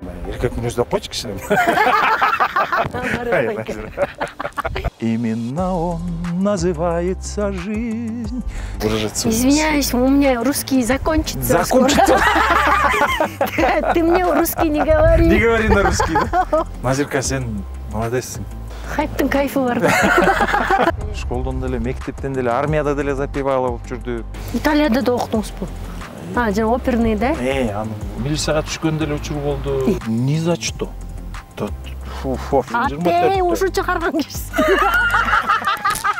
Эркек мүнөздөп койчу кичине. Именно он называется жизнь. Извиняюсь, у меня русский закончится. Закончится? Ты мне русский не говори. Не говори на русский. Назирка, сен молодецсиң. Хайптың кайфы бар. Школдон деле, мектептен деле, армияда деле запевала болуп жүрдү. Италияда да октуңузбу? Жана оперный, да? Аны милицияга түшкөн деле учур болду. Ни за что? Аты ушу чыгарган киши.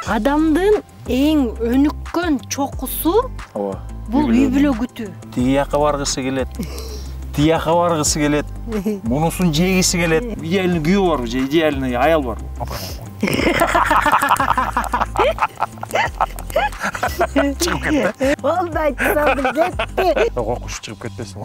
Адамдын эң өнүккөн чокусу бул үй бүлө күтүү. Тияка баргысы келет. Тияка баргысы келет. Мунусун жегиси келет. Идеальный күйөө бар же идеальный аял бар. Болду айтсам жетти. Окуш чыгып кетпесин.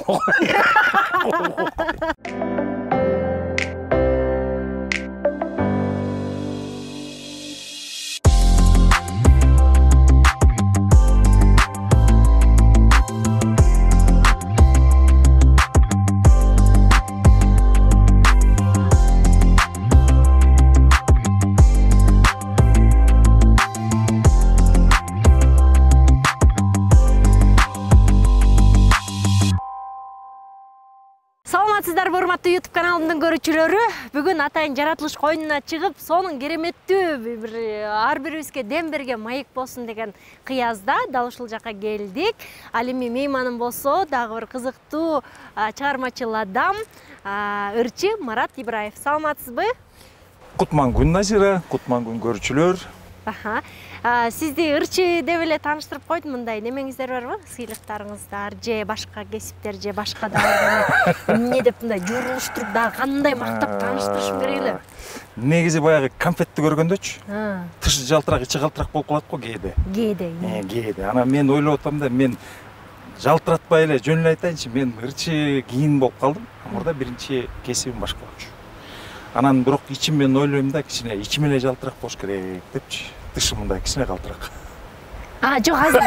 Саламатсыздар, урматтуу YouTube каналымдын көрүүчүлөрү. Бүгүн атайын жаратылыш коюнуна чыгып, сонун кереметтүү ар бирибизге дем берген маек болсун деген кыязда дал ушул жака келдик. Ал эми мейманым болсо дагы бир кызыктуу чыгармачыл адам, ырчы Марат Ибраев. Саламатсызбы? Кутман күн Назира, кутман күн көрүүчүлөр. Сизди ырчы деп эле тааныштырып койдум, мындай немеңиздер барбы? Сыйлыктарыңыздар же башка кесиптер же башка дагы эмне деп мындай журулуштуруп дагы кандай мактап тааныштырышым керек эле? Негизи баягы конфетти көргөндөчү. Тышы жалтырак, ичи калтырак болуп калат го кээде. Кээде. Анан мен ойлоп атам да, мен жалтыратпай эле жөн эле айтайынчы, мен ырчы кийин болуп калдым. Мурда биринчи кесибим башка болчу. Анан бирок ичиммен ойлойм да, кичине ичим эле жалтырак болуш керек депчи. Тышымында кичине калтырак. Жок, азыр.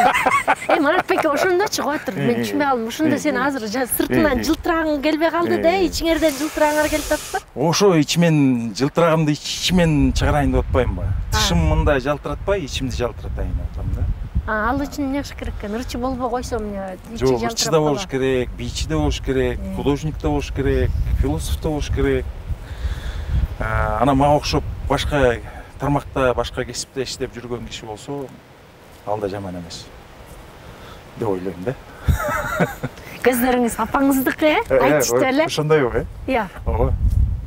Марат беке ошондо чыгып атыр. Мен түшүнбөй калдым. Ошондо сен азыр сыртынан жылтырагың келбей калды да, ичиңерден жылтырагыңар келип атпы? Ошо ичимен жылтырагымды ичимен чыгарайын деп атпаймынбы? Тышымында жалтыратпай, ичимди жалтыратайын деп атам да. Ал үчүн эмне кылыш керек экен? Ырчы болбой койсо эмне? Жок, ырчы да болуш керек, бийчи да болуш керек, художник да болуш керек, философ да болуш керек. Анан мага окшоп башка тармакта, башка кесипте иштеп жүргөн киши болсо, ал да жаман эмес деп ойлойм да. Көздөрүңүз апаңыздыкы, айтышты эле. Ошондойбу, Иә. Ооба.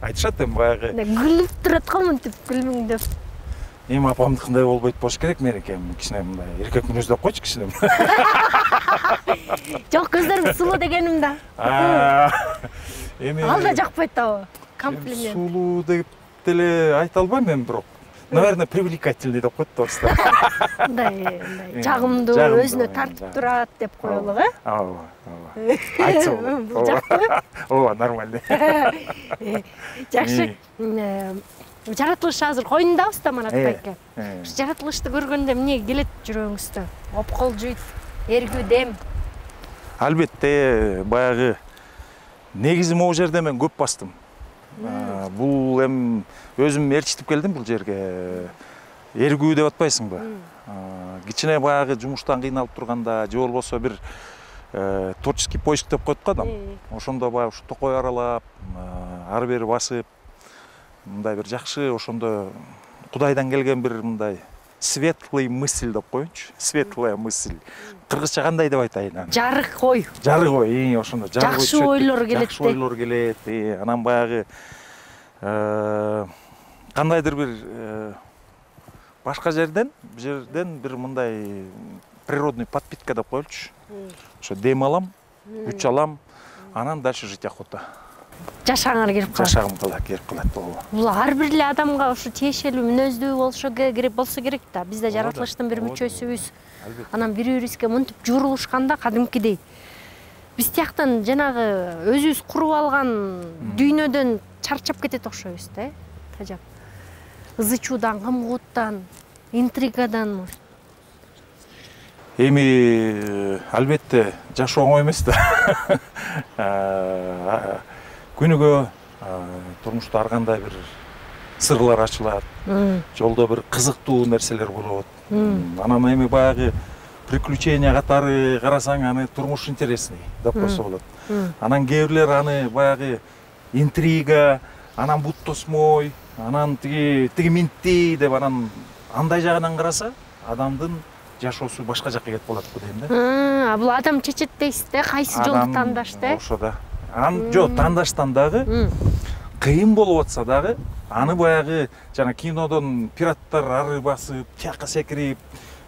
Айтышат эми баягы. Күлүп турат го мынтип күлмөңдөп. Эми апамдыкындай болбойт болуш керек, меники кичине мындай эркек мүнөздөп койчу кичине. Жок, көздөрүң сулуу дегеним да. Эми Ал да жакпайт дабы. Комплимент. Сулуу деп деле айта албайм мен, бирок наверное, привлекательный деп коет тоста. Мындай жагымдуу, өзүнө тартып турат деп коелук, э? Ооба. Айтсам. Бул жактыбы? Ооба, нормально. Жакшы. Жаратылыш азыр коюндабыз да, Марат байке. Жаратылышты көргөндө эмне келет жүрөгүңүздө? Опкол жүйт, эргүү дем. Албетте, баягы негизи могу жерде мен көп бастым. Бул эми өзүм ээрчитип келдим бул жерге. Эргүү деп атпайсыңбы? Кичине баягы жумуштан кыйналып турганда, же болбосо бир творческий поиск деп коет го адам. Ошондо баягы ушу токой аралап, ары бери басып, мындай бир жакшы, ошондо Кудайдан келген бир мындай светлый мысль деп коеюнчу. Светлая мысль. Кыргызча кандай деп айтайын аны? Жарык ой. Жарык ой, ошондо жарык ой. Жакшы ойлор келет. Жакшы ойлор келет. Анан баягы кандайдыр бир башка жерден бир мындай природный подпитка деп коелучу. Ошо дем алам, күч алам, анан дальше жить охота. Жашагыңар келип калат. Жашагым келип калат. Бул ар бир эле адамга ушу тиешелүү мүнөздүү болсо керек да. Биз да жаратылыштын бир мүчөсүбүз. Анан бири-бирибизге мынтип журулушканда кадимкидей биз тияктан жанагы өзүбүз куруп алган дүйнөдөн чарчап кетет окшойбуз да. Тажап. Ызычуудан, кымгууттан, интригадан. Эми албетте жашоо оңой эмес да. күнүгө турмушта ар кандай бир сырлар ачылат, жолдо бир кызыктуу нерселер болот. Анан эми баягы приключения катары карасаң, аны турмуш интересный деп койсо болот. Анан кээ бирлер аны баягы интрига, анан бут тосмой, анан тиги минтти деп, анан андай жагынан караса, адамдын жашоосу башка жакка кетип калат го дейм да. Бул адам чечет дейсиз да, кайсы жолду тандаш да? Ошо да. Жок, тандаштан дагы кыйын болуп атса дагы, аны баягы жана кинодон пираттар ары басып, тияка секирип,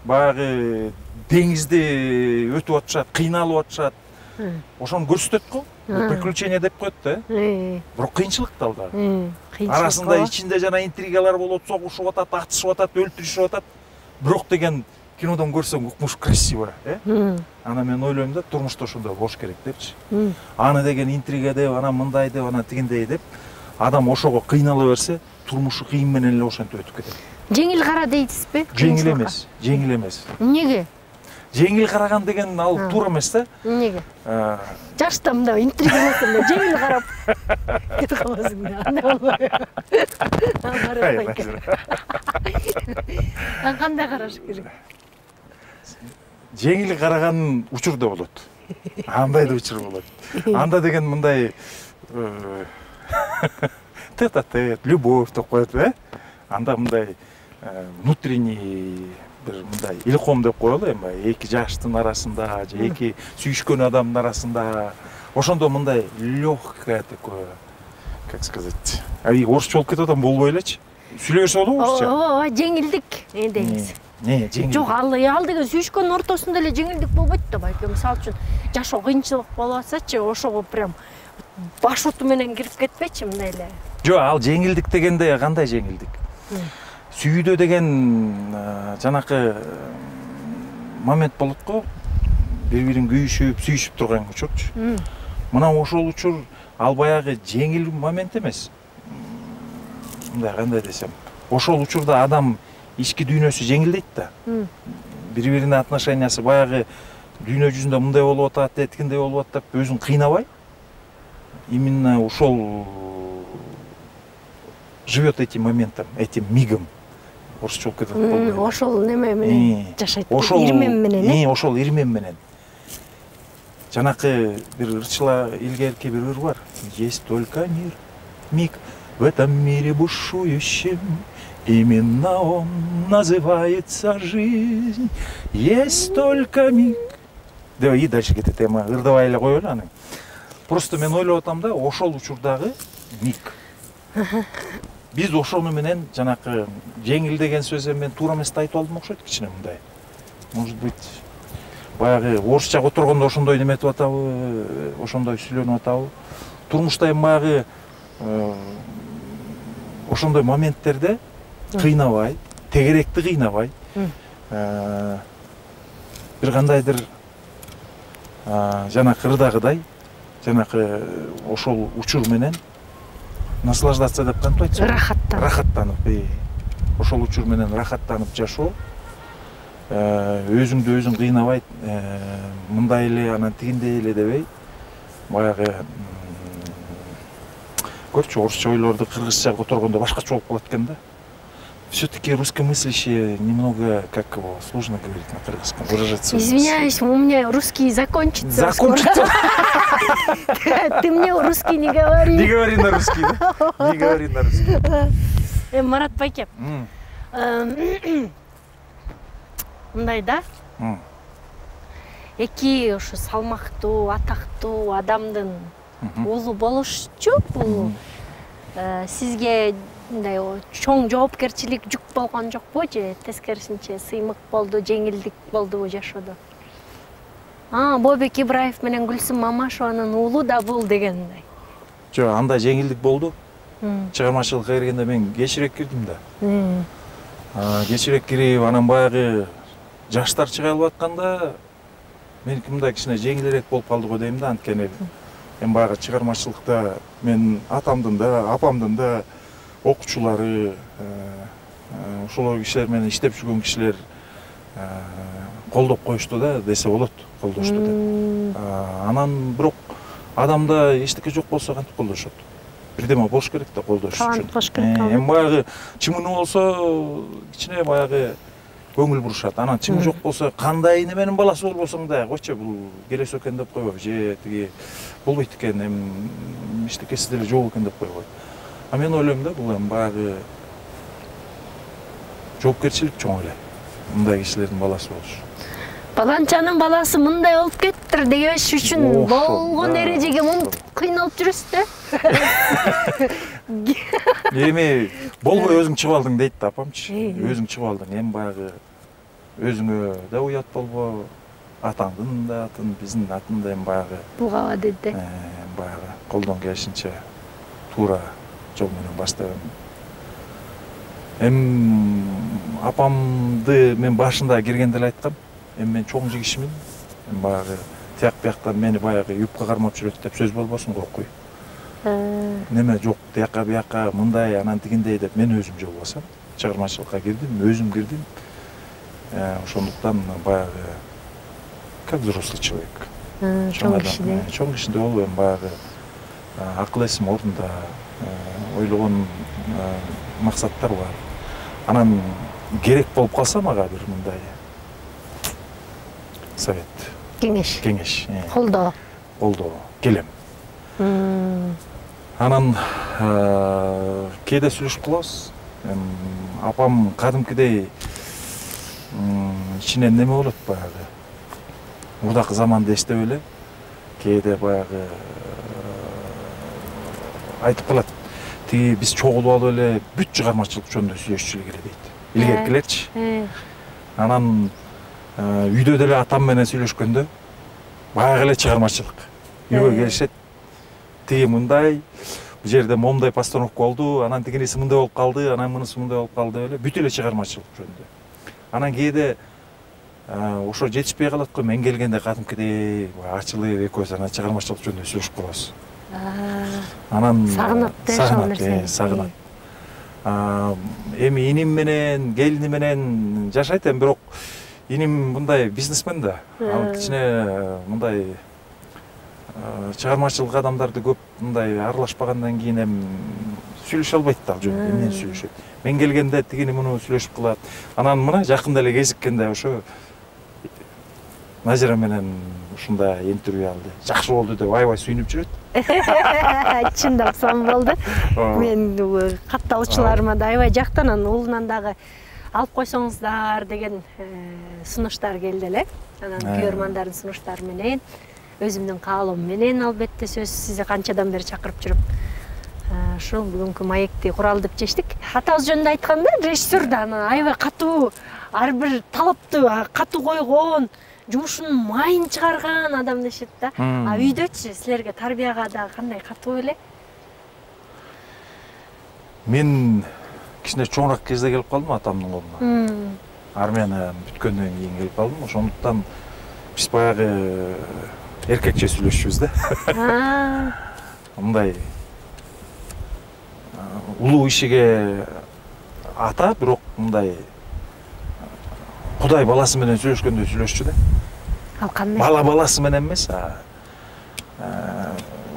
баягы деңизди өтүп атышат, кыйналып атышат. Ошону көрсөтөт го. Приключение деп коет да. Бирок кыйынчылык да ал дагы. Арасында ичинде жана интригалар болот, согушуп атат, атышып атат, өлтүрүшүп атат. Бирок деген кинодон көрсөң укмуш красиво, Ана мен ойлойм да, турмушта ошондой болуш керек депчи. Аны деген интрига деп, анан мындай деп, анан тигиндей деп, адам ошого кыйнала берсе, турмушу кыйын менен эле ошентип өтүп кетет. Жеңил кара дейсизби? Жеңил эмес, жеңил эмес. Эмнеге? Жеңил караган деген ал туура эмес да. Эмнеге? Жашта мындай интрига болсо эле жеңил карап кетип каласың да. Андай болбойбу? Кандай караш керек? Жеңил караган учур да болот. Андай да учур болот. Анда деген мындай тет-а-тет, любовь деп коет, Анда мындай внутренний бир мындай илхом деп коелу, эми эки жаштын арасында, же эки сүйүшкөн адамдын арасында, ошондо мындай легкое такое, как сказать, орусча болуп кетип атам, болбой элечи. Сүйлөй берсе болобу орусча? Ооба, жеңилдик дейбиз. Жеңилдик. Жок, ал деген сүйүшкөн ортосунда эле жеңилдик болбойт да, балким. Мисалы үчүн жашоо кыйынчылык болуп атсачы, ошого прям баш оту менен кирип кетпечи мындай эле. Жок, ал жеңилдик дегенде кандай жеңилдик? Сүйүүдө деген жанакы момент болот го, бири-бирин күйүшүп, сүйүшүп турган учурчу. Мына ошол учур ал баягы жеңил момент эмес. Мындай кандай десем, ошол учурда адам ички дүйнөсү жеңилдейт да. Бири-бирине отношениясы баягы дүйнө жүзүндө мындай болуп атат, эткиндей болуп атат деп өзүн кыйнабай, именно ушол живет этим моментом, этим мигом. Орусча болуп кетет. Ошол неме менен жашайт. Ирмем менен. Ошол ирмем менен. Жанакы бир ырчыла илгерки бир ыр бар. Есть только мир, миг в этом мире бушующем. Именно он называется жизнь. Есть только миг. Давай и дальше кетет, эми ырдабай эле коелу аны. Просто мен ойлоп атам да, ошол учурдагы миг. Биз ошону менен жанакы жеңил деген сөз мен туура эмес айтып алдым окшойт, кичине мындай. Может быть, баягы орусча которгондо ошондой неметип атабы, ошондой сүйлөнүп атабы. Турмушта эми баягы ошондой моменттерде кыйнабай, тегеректи кыйнабай, бир кандайдыр жанакы ырдагыдай, жанакы ошол учур менен наслаждаться деп кантип айтсам? Рахаттанып. Ошол учур менен рахаттанып жашоо, өзүңдү өзүң кыйнабай, мындай эле, анан тигиндей эле дебей, баягы көрчү, орусча ойлорду кыргызча которгондо башкача болуп калат экен да. Все-таки русскомыслящие немного, как его, сложно говорить на кыргызском, выражаться. Извиняюсь, у меня русский закончится. Закончится? Ты мне русский не говори. Не говори на русский, да? Не говори на русский. Марат байке, мындай да? Эки ушу салмактуу, атактуу адамдын улу болушчу, бул сизге мындай чоң жоопкерчилик жүк болгон жокпу же тескерисинче сыймык болду, жеңилдик болдубу жашоодо? Бообек Ибраев менен Гүлсүм Мамашеванын уулу да бул дегендей. Жок, андай жеңилдик болду. Чыгармачылыкка киргенде мен кечирээк кирдим да. Кечирээк кирип, анан баягы жаштар чыга алып атканда меники мындай кичине жеңилирээк болуп калды го дейм да, анткени эми баягы чыгармачылыкта мен атамдын да, апамдын да окуучулары, ошол кишилер менен иштеп жүргөн кишилер колдоп коюшту да, десе болот, колдошту деп. Анан бирок адамда эчтеке жок болсо кантип колдошот? Бирдеме болуш керек да колдош үчүн. Талант болуш керек. Эми баягы чымыны болсо кичине баягы көңүл бурушат. Анан чымы жок болсо кандай неменин баласы болбосоң да койчу бул келес экен деп койбойбу же тиги болбойт экен, эми эчтекеси деле жок экен деп койбойт. А мен ойлойм да бул эми баягы жоопкерчилик чоң эле. Мындай кишилердин баласы болуш. Баланчанын баласы мындай болуп кеттир дегеш үчүн болгон эрежеге мынтип кыйналып жүрөсүз да. Эми болбой өзүң чыгып алдың дейт да апамчы. Өзүң чыгып алдың. Эми баягы өзүңө да уят болбо, атаңдын да атын, биздин атын да эми баягы Бугаба деди. Баягы колдон келишинче туура жол менен баштаган. Эми апамды мен башында киргенде эле айткам. Эми мен чоң жигишмин. Эми баягы тияк бияктан мени баягы юбка кармап жүрөт деп сөз болбосун коркуй. Неме жок, тияка бияка мындай анан тигиндей деп мен өзүм жолбосом. Чыгармачылыкка кирдим, өзүм кирдим. Ошондуктан баягы как взрослый человек. Чоң кишидей. Чоң кишидей болуп эми баягы акыл эсим ордунда, ойлогон максаттар бар. Анан керек болуп калса мага бир мындай совет. Кеңеш. Колдоо. Келем. Анан кээде сүйлөшүп калабыз. Апам кадимкидей ичинен неме болот баягы. Мурдакы заманда эстеп эле кээде баягы айтып калат. Тиги биз чогулуп алып эле бүт чыгармачылык жөнүндө сүйлөшчү эле дейт. Илгеркилерчи. Анан үйдө деле атам менен сүйлөшкөндө баягы эле чыгармачылык. Үйгө келишет. Тиги мындай, бул жерде момундай постановка болду, анан тигиниси мындай болуп калды, анан мунусу мындай болуп калды эле бүт эле чыгармачылык жөнүндө. Анан кээде ошо жетишпей калат го, мен келгенде кадимкидей ачылып экөөбүз анан чыгармачылык жөнүндө сүйлөшүп калабыз. Анан сагынат. Эми иним менен, келини менен жашайт эми, бирок иним мындай бизнесмен да. Ал кичине мындай чыгармачылык адамдарды көп мындай аралашпагандан кийин эми сүйлөшө албайт да ал жөнүндө. Эмне сүйлөшөт? Мен келгенде тигини муну сүйлөшүп калат. Анан мына жакында эле кезиккенде ошо Назира менен ушундай интервью алды. Жакшы болду деп аябай сүйүнүп жүрөт. Чындап сон болду. Мен катталуучуларыма да аябай жактанан уулунан дагы алып койсоңуздар деген сунуштар келди эле. Анан көрөрмандардын сунуштары менен, өзүмдүн каалоом менен албетте сөз сизди канчадан бери чакырып жүрүп. Ушул бүгүнкү маекти куралы деп чечтик. Атабыз жөнүндө айтканда, режиссер да аябай катуу, ар бир талапты катуу койгон, жумушунун майын чыгарган адам дешет да. А үйдөчү силерге тарбияга да кандай катуу эле? Мен кичине чоңураак кезде келип калдым атамдын колуна. Армияны бүткөндөн кийин келип калдым. Ошондуктан биз баягы эркекче сүйлөшчүбүз да. Мындай улуу ишиге ата, бирок мындай Кудай баласы менен сүйлөшкөндө сүйлөшчү да. Ал кандай? Бала баласы менен эмес,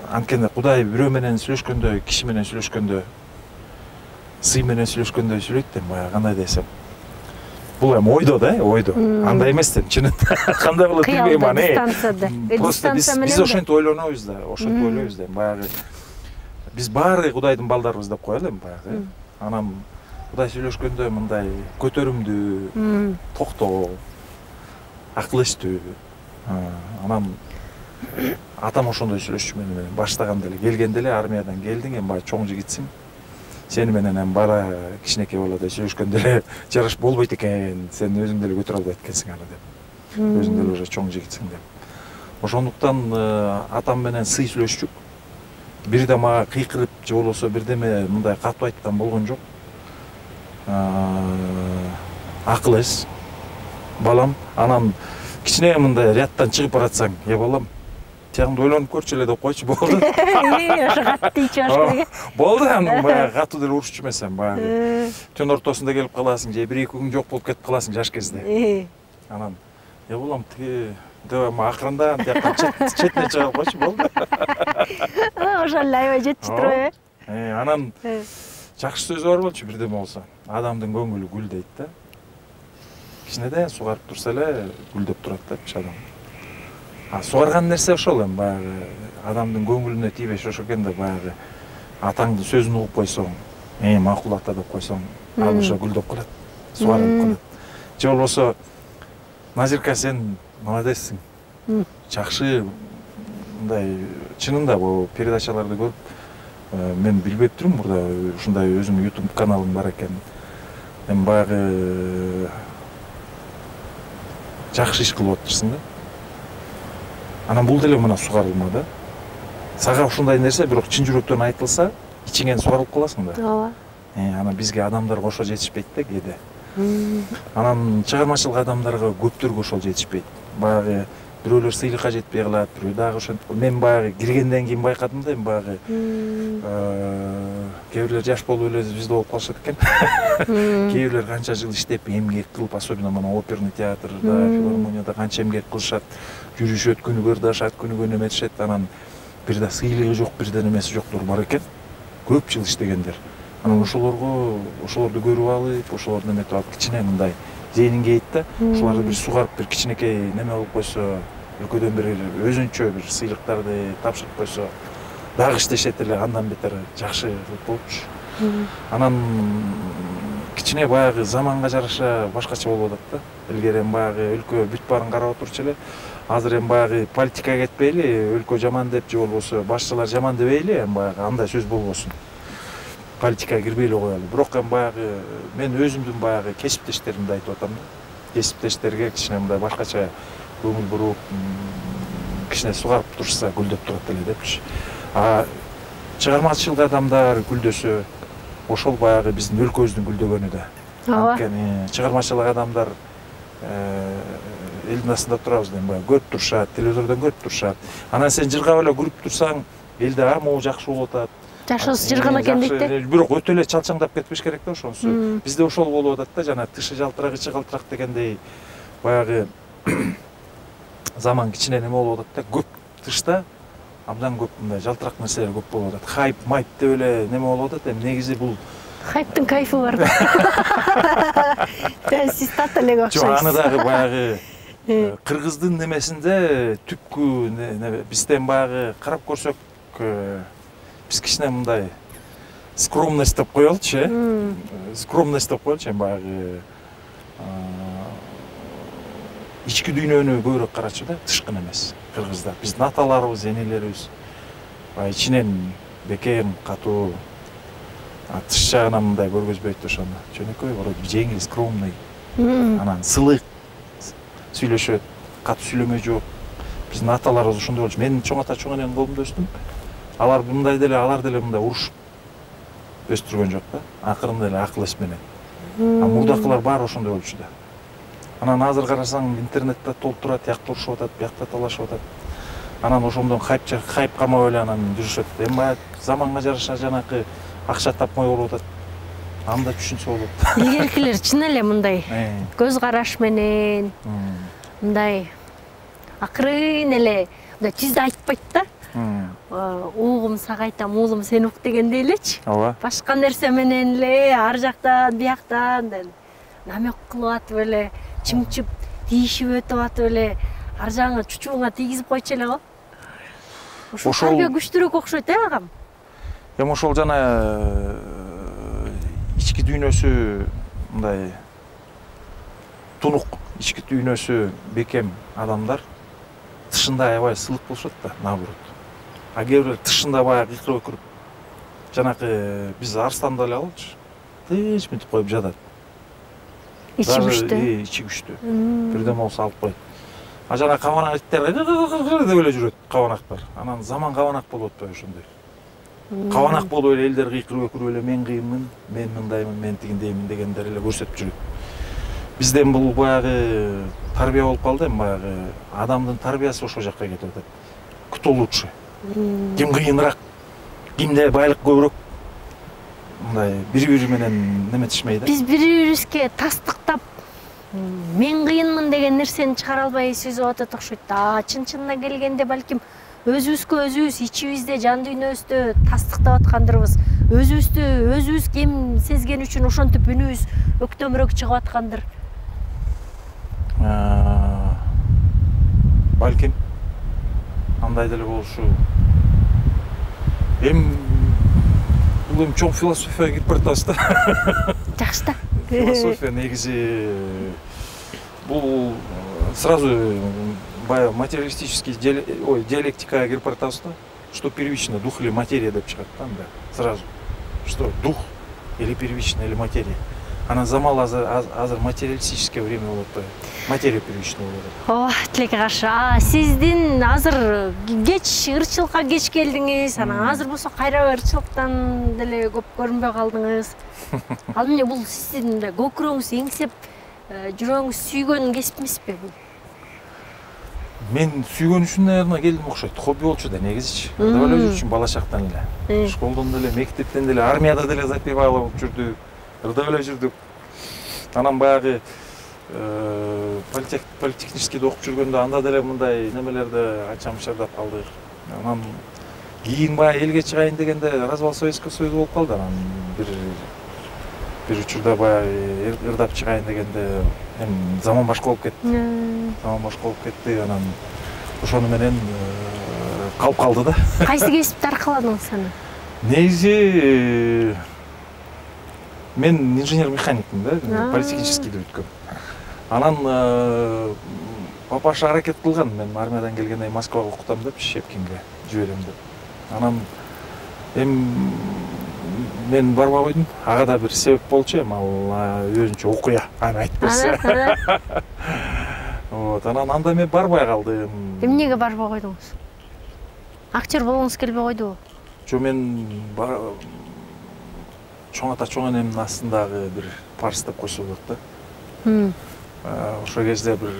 анткени Кудай бирөө менен сүйлөшкөндө, киши менен сүйлөшкөндө, сый менен сүйлөшкөндө сүйлөйт да, баягы кандай десем. Бул эми ойдо да, ойдо. Андай эмес да, чынында кандай болот билбейм аны. Просто биз ошентип ойлонобуз да, ошентип ойлойбуз да, баягы биз баары Кудайдын балдарыбыз деп коелу эми баягы. Анан Кудай сүйлөшкөндө мындай көтөрүмдүү, токтоо, акыл эстүү. Анан атам ошондой сүйлөшчү менен баштаганда эле, келгенде эле армиядан келдиң, эми баягы чоң жигитсиң. Сени менен эми бара кичинекей баладай сүйлөшкөндө эле жараш болбойт экен, сен өзүң деле көтөрө албайт экенсиң аны деп. Өзүң деле уже чоң жигитсиң деп. Ошондуктан атам менен сый сүйлөшчүк. Бирде мага кыйкырып же болбосо бирдеме мындай катуу айткан болгон жок. Акыл эс, балам. Анан кичине мындай рядтан чыгып баратсаң, балам, тиягыңды ойлонуп көрчү эле деп койчу, болду. Ошо катты ичип керек. Болду, анан баягы катуу деле урушчу эмесем, баягы. Түн ортосунда келип каласың, же 1-2 күн жок болуп кетип каласың жаш кезде. Анан, балам, тиги акырында тияка четине чыгып койчу болду. Ошол эле аябай жетчү туруп Анан жакшы сөзү бар болчу бирдеме болсо. Адамдын көңүлү гүл дейт да. Кичинеден сугарып турса эле гүлдөп турат депчи адам. Сугарган нерсе ошол эми баягы адамдын көңүлүнө тийбеш ошо экен да баягы атаңдын сөзүн угуп койсоң, макул ата деп койсоң, ал ошо гүлдөп калат, сугарылып калат. Же болбосо Назирка сен молодецсиң. Жакшы мындай чынында бул передачаларды көрүп мен билбеп турмун мурда ушундай өзүңдүн YouTube каналың бар экен. Эми баягы жакшы иш кылып атырсың да. Анан бул деле мына сугарылма да. Сага ушундай нерсе бирок чын жүрөктөн айтылса, ичиңен сугарылып каласың да. Ооба. Анан бизге адамдар кошо жетишпейт да кээде. Анан чыгармачылык адамдарга көптөргө ошол жетишпейт. Баягы бирөөлөр сыйлыкка жетпей калат, бирөө дагы ошентип. Мен баягы киргенден кийин байкадым да, баягы кээ бирлер жаш болуп эле звезда болуп калышат экен. Кээ бирлер канча жыл иштеп, эмгек кылып, особенно мына оперный театрда, филармонияда канча эмгек кылышат, жүрүшөт, күнүгө ырдашат, күнүгө неметишет, анан бир да сыйлыгы жок, бирден эмеси жоктор бар экен. Көп жыл иштегендер. Анан ошолорду көрүп алып, ошолорду эметип алып, кичине мындай зээнин кейт да. Ошолорду бир сугарып, бир кичинекей неме болуп койсо, өлкөдөн бир өзүнчө бир сыйлыктарды тапшырып койсо, дагы иштешет эле, андан бетер жакшы кылып болчу. Анан кичине баягы заманга жараша башкача болуп атат да. Илгери эми баягы өлкө бүт баарын карап отурчу эле. Азыр эми баягы политикага кетпейли, өлкө жаман деп же болбосо башчылар жаман дебейли, эми баягы андай сөз болбосун. Политикага кирбей эле коелу. Бирок эми баягы мен өзүмдүн баягы кесиптештеримди айтып атам да. Кесиптештерге кичине мындай башкача көңүл буруп, кичине сугарып турса гүлдөп турат эле депчи. Чыгармачылык адамдар гүлдөсө, ошол баягы биздин өлкөбүздүн гүлдөгөнү да. Анткени чыгармачылык адамдар элдин астында турабыз деп баягы көрүп турушат, телевизордон көрүп турушат. Анан сен жыргап эле көрүп турсаң, элде могу жакшы болуп атат. Жашыбыз жырган экен дейт да. Бирок өтө эле чалчаңдап кетпеш керек да ошонусу. Бизде ошол болуп атат да, жана тышы жалтырак, ичи калтырак дегендей баягы заман кичине неме болуп атат да, көп тышта абдан көп мындай жалтырак нерселер көп болуп атат. Хайп, майп деп эле неме болуп атат. Эми негизи бул хайптын кайфы бар да. Сиз тата элеге окшойсуз. Жок, аны дагы баягы кыргыздын немесинде түпкү бизден баягы карап көрсөк, биз кичине мындай скромность деп коелучу, скромность деп коелучу, баягы ички дүйнөнү көбүрөөк карачу да, тышкын эмес. Кыргыздар биздин аталарыбыз, энелерибиз баягы ичинен бекем, катуу, тыш жагынан мындай көргөзбөйт ошону. Жөнөкөй, жеңил, скромный, анан сылык сүйлөшөт, катуу сүйлөмө жок. Биздин аталарыбыз ошондой болчу. Мен чоң ата, чоң эненин колунда өстүм. Алар мындай деле, алар деле мындай урушуп өстүргөн жок да. Акырында эле акыл эс менен. Мурдакылар баары ошондой болчу да. Анан азыр карасаң интернетте толтурат, тиякта урушуп атат, биякта талашып атат. Анан ошондон хайп камап эле анан жүрүшөт. Эми баягы заманга жараша жанакы акча тапмай болуп атат. Аны да түшүнсө болот. Илгеркилер чын эле мындай көз караш менен, мындай акырын эле, мындай түздү айтпайт да. Угум сага айтам, уулум сен ук дегендей элечи. Ооба. Башка нерсе менен эле ар жактан, бияктан намек кылып атып эле, чымчып тийишип өтүп атып эле, ар жагыңа чучууңа тийгизип койчу эле го. Ошол тарбия күчтүүрөөк окшойт агам. Эми ошол жана ички дүйнөсү мындай тунук, ички дүйнөсү бекем адамдар тышында аябай сылык болушат да, наоборот. А кээ бирлер тышында баягы кыйкырып өкүрүп, жанакы биз арстанды эле алчу, тыч мынтип коюп жатат. Ичи күчтүү. Ичи күчтүү. Бирден болсо алып коет. А жана кабанак иттер деп эле жүрөт, кабанактар. Анан заман кабанак болуп атпайбы ошондой. Кабанак болуп эле элдер кыйкырып өкүрүп эле мен кыйынмын, мен мындаймын, мен тигиндеймин дегендер эле көрсөтүп жүрөт. Бизден бул баягы тарбия болуп калды, эми баягы адамдын тарбиясы ошол жакка кетип атат. Кто лучше? Ким кыйыныраак, кимде байлык көбүрөөк, мындай бири-бири менен неметишмей да. Биз бири-бирибизге тастыктап мен кыйынмын деген нерсени чыгара албай сүзүп атат окшойт да. Чын-чынына келгенде балким өзүбүзгө өзүбүз ичибизде, жан дүйнөбүздө тастыктап аткандырбыз. Өзүбүз кем сезген үчүн ошентип үнүбүз өктөмүрөөк чыгып аткандыр. Балким андай деле болушу. Бул чоң философияга кирип баратабыз да. Жакшы да. Философия негизи бул сразу баягы материалистический диалектикага кирип баратабыз да. Что первично, дух или материя деп чыгат да анда. Сразу. Что дух или первично или материя. Ана замал азыр материалистическое время болуп атпайбы? Материя первично болуп атат. Тилекке каршы. Сиздин азыр кеч ырчылыкка кеч келдиңиз. Анан азыр болсо кайра ырчылыктан деле көп көрүнбөй калдыңыз. Ал эмне бул сиздин көкүрөгүңүз эңсеп, жүрөгүңүз сүйгөн кесип эмеспи бул? Мен сүйгөн үчүн, наверное, келдим окшойт. Хобби болчу да негизичи. Ырдап эле жүрчүмүн бала чактан эле. Школдон деле, мектептен деле, армияда деле запевала болуп жүрдүк. Ырдап эле жүрдүк. Анан баягы политехническийде окуп жүргөндө анда деле мындай немелерди анча-мынча калдык. Анан кийин баягы элге чыгайын дегенде развал Советского Союза болуп калды. Анан бир учурда баягы ырдап чыгайын дегенде заман башка болуп кетти. Заман башка болуп кетти. Анан ошону менен калып калды да. Кайсы кесипти аркаладыңыз аны? Негизи мен инженер-механикмин да, политехническийди бүткөм. Анан папаша аракет кылган, мен армиядан келгенде Москвага окутам деп, Шепкинге жиберем деп. Анан мен барбай койдум. Ага да бир себеп болчу, ал өзүнчө окуя, аны айтып берсе. Вот, анан анда мен барбай калдым. Эмнеге барбай койдуңуз? Актер болгуңуз келбей койдубу? Жо, мен чоң ата чоң энемдин астындагы бир парс деп койсо болот да. Ошол кезде бир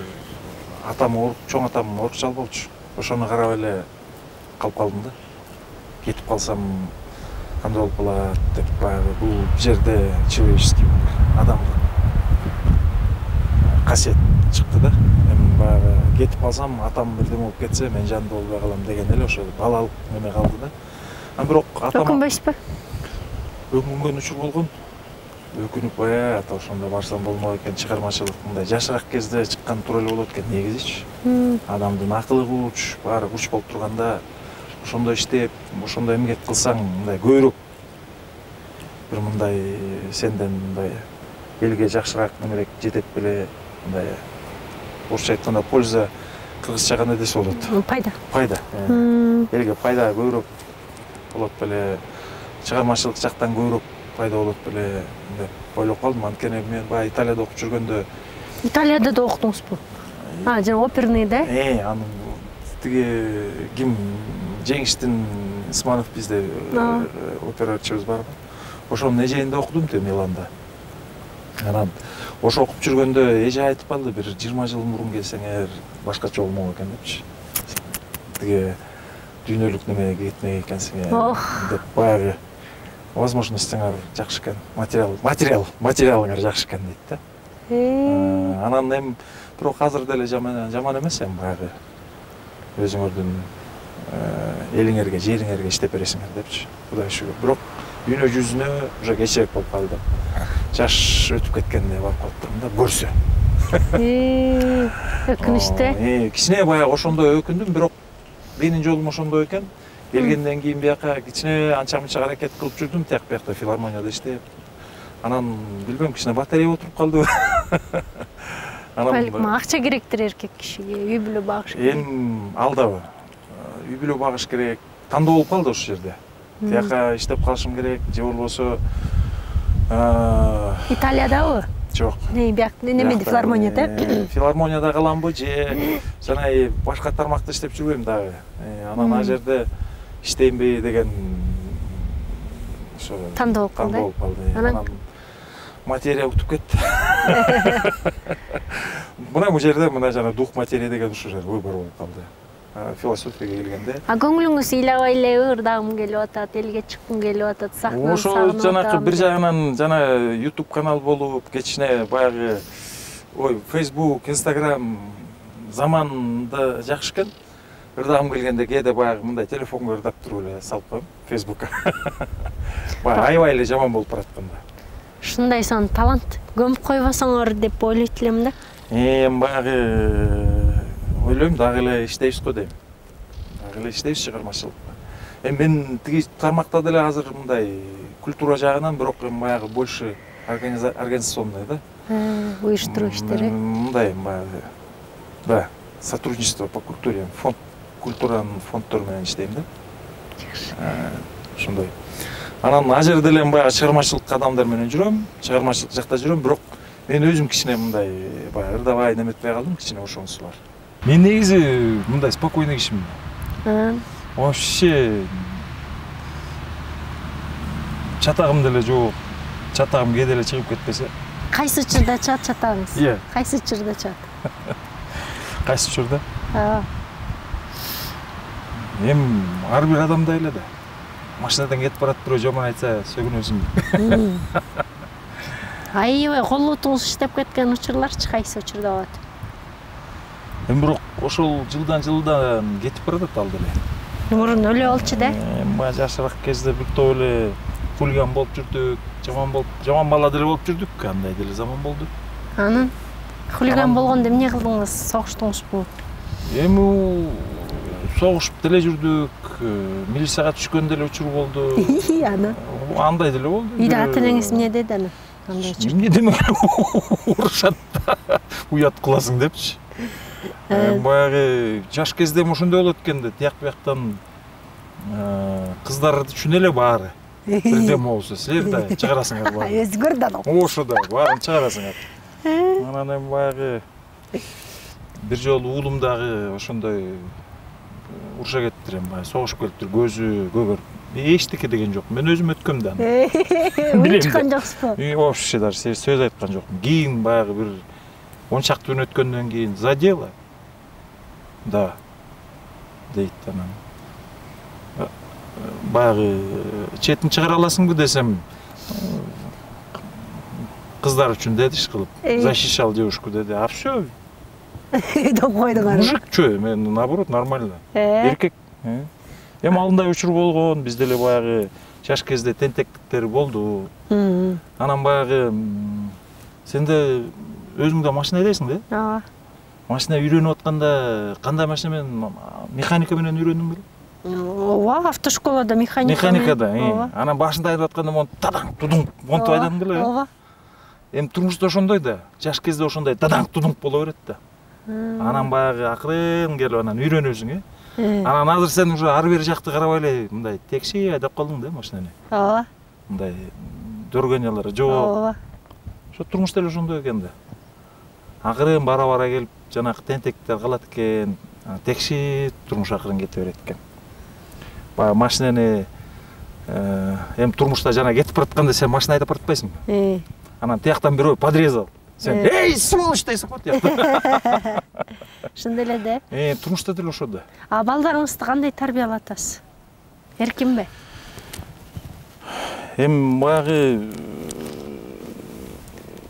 чоң атам орукчал болчу. Ошону карап эле калып калдым да. Кетип калсам кандай болуп калат деп, баягы бул жерде человеческий адамдык касиет чыкты да. Эми баягы кетип калсам, атам бирдеме болуп кетсе, мен жанында болбой калам деген эле ошо балалык неме калды да. Анан бирок атам өкүнбөйсүзбү? Өкүнгөн учур болгон. Өкүнүп, ата ошондо барсам болмок экен, чыгармачылык мындай жашыраак кезде чыккан туура эле болот экен негизичи. Адамдын акылы куч, баары куч болуп турганда, ошондой иштеп, ошондой эмгек кылсаң, мындай көбүрөөк бир мындай сенден мындай элге жакшыраак немерек жетет беле, мындай орусча айтканда польза, кыргызча кандай десе болот? Пайда. Пайда. Элге пайда көбүрөөк болот беле, чыгармачылык жактан көбүрөөк пайда болот беле деп ойлоп калдым. Анткени мен баягы Италияда окуп жүргөндө. Италияда да окудуңузбу? Жана оперный да? Анын тиги ким Жеңиштин Исманов бизде операчыбыз барбы? Ошонун эжегинде окудум да Миланда. Анан ошо окуп жүргөндө эже айтып калды, бир 20 жыл мурун келсеңер башкача болмок экен депчи. Тиги дүйнөлүк немеге кетмек экенсиңер деп, баягы возможностьңар жакшы экен, материалыңар жакшы экен дейт да. Анан эми бирок азыр деле жаман эмес, эми баягы өзүңөрдүн элиңерге, жериңерге иштеп бересиңер депчи. Кудай шүгүр. Бирок дүйнө жүзүнө уже кечирээк болуп калды. Жаш өтүп кеткенде барып калып турдум да, көрсө. Өкүнүчтүү. Кичине баягы ошондой өкүндүм, бирок менин жолум ошондой экен. Келгенден кийин бияка кичине анча-мынча аракет кылып жүрдүм, тияк биякта филармонияда иштеп. Анан билбейм, кичине батарея отуруп калды. Балким акча керектир эркек кишиге, үй бүлө багыш керек. Эми алдабы. Үй бүлө багыш керек. Тандоо болуп калды ошол жерде. Тияка иштеп калышым керек, же болбосо Италиядабы? Жок. Немеде, филармонияда? Филармонияда каламбы же жана башка тармакта иштеп жүрбөйм дагы. Анан ал жерде иштейинби деген ошо тандоо болуп калды. Анан материя утуп кетти. Бул жерде мына жана дух материя деген ушул жер выбор болуп калды. Философияга келгенде. Көңүлүңүз ыйлабай эле ырдагым келип атат, элге чыккым келип атат, сахнаны сагынып атам. Ошо жанакы бир жагынан жана YouTube канал болуп, кечине баягы ой, Facebook, Instagram заманында жакшы экен. Ырдагым келгенде кээде баягы мындай телефонго ырдап туруп эле салып коем Facebookка. Баягы аябай эле жаман болуп баратканда. Ушундай сон талант көмүп койбосоңор деп ойлойт элем да. Эми баягы ойлойм, дагы эле иштейбиз го дейм. Дагы эле иштейбиз чыгармачылыкта. Эми мен тиги тармакта деле азыр мындай культура жагынан бирок баягы больше организационный да. Уюштуруу иштери. Мындай баягы да, сотрудничество по культуре, фонд культуранын фонддору менен иштейм да. Жакшы. Ошондой. Анан ал жерде эле баягы чыгармачылык адамдар менен жүрөм, чыгармачылык жакта жүрөм, бирок мен өзүм кичине мындай баягы ырдабай неметпей калдым, кичине ошонусу бар. Мен негизи мындай спокойный кишимин. Вообще чатагым деле жок. Чатагым кээде эле чыгып кетпесе. Кайсы учурда чат чатагыңыз? Иә. Кайсы учурда чат? Кайсы учурда? Эми ар бир адамдай эле да. Машинадан кетип барат, бирөө жаман айтса сөгүнөсүң. Аябай колотуңуз иштеп кеткен учурларчы кайсы учурда болот? Эми бирок ошол жылдан кетип баратат ал деле. Мурун өлө болчу да? Баягы жашыраак кезде бир топ эле хулиган болуп жүрдүк, жаман бала деле болуп жүрдүк, андай деле заман болду. Анан хулиган болгондо эмне кылдыңыз? Согуштуңузбу? Эми согушуп деле жүрдүк, милицияга түшкөн деле учур болду. Анан Андай деле болду. үйдө ата-энеңиз эмне деди анан? Андай учур. Эмне демек, урушат да, уят кыласың депчи. Баягы жаш кезде ошондой болот экен да, тияк бияктан кыздар үчүн эле баары. Бирдем болсо силер да чыгарасыңар баарын. Өзгөр да. Ошо да баарын чыгарасыңар. Анан эми баягы бир жолу уулум дагы ошондой уруша кетиптир, эми баягы согушуп келиптир, көзү көгөрүп. Эчтеке деген жок. Мен өзүм өткөм да. Уйчкан жоксузбу? Вообще даже сөз айткан жокмун. Кийин баягы бир 10 шақты күн өткөндөн кийин за дело. Да. Дейт анан. Баягы четин чыгара аласыңбы десем, кыздар үчүн деди иш кылып. Защищал девушку деди. А всё. Деп койдуңар. Мужик чё, мен наоборот нормально. Эркек. Эми алдында учур болгон, биз деле баягы жаш кезде тентектиктер болду. Анан баягы сенде өзүң да машина айдайсың да? Ооба. Машина үйрөнүп атканда кандай машина менен, механика менен үйрөнүң беле? Ооба, автошколада механика. Механикада, анан башында айдап атканда монтуп тадаңк тудуңк монтуп айдадың беле? Ооба. Эми турмушта ошондой да, жаш кезде ошондой тадаңк тудуңк боло берет да. Анан баягы акырын келип анан үйрөнөсүң, Анан азыр сен уже ар бери жакты карабай эле мындай текши айдап калдың да машинаны. Ооба. Мындай дөргөнялар жок. Ооба. Ошо турмуш деле ошондой экен да. Акырын бара келип, жанагы тентектер калат экен, текши турмуш акырын кете берет экен. Баягы машинаны эми турмушта жана кетип баратканда сен машина айдап баратпайсыңбы? Анан тияктан бирөө подрезал. Сен эй, сволочь дейсиң го тиякта. Ошондой эле да. Турмушта деле ошо да. А балдарыңызды кандай тарбиялатасыз? Эркинби? Эми баягы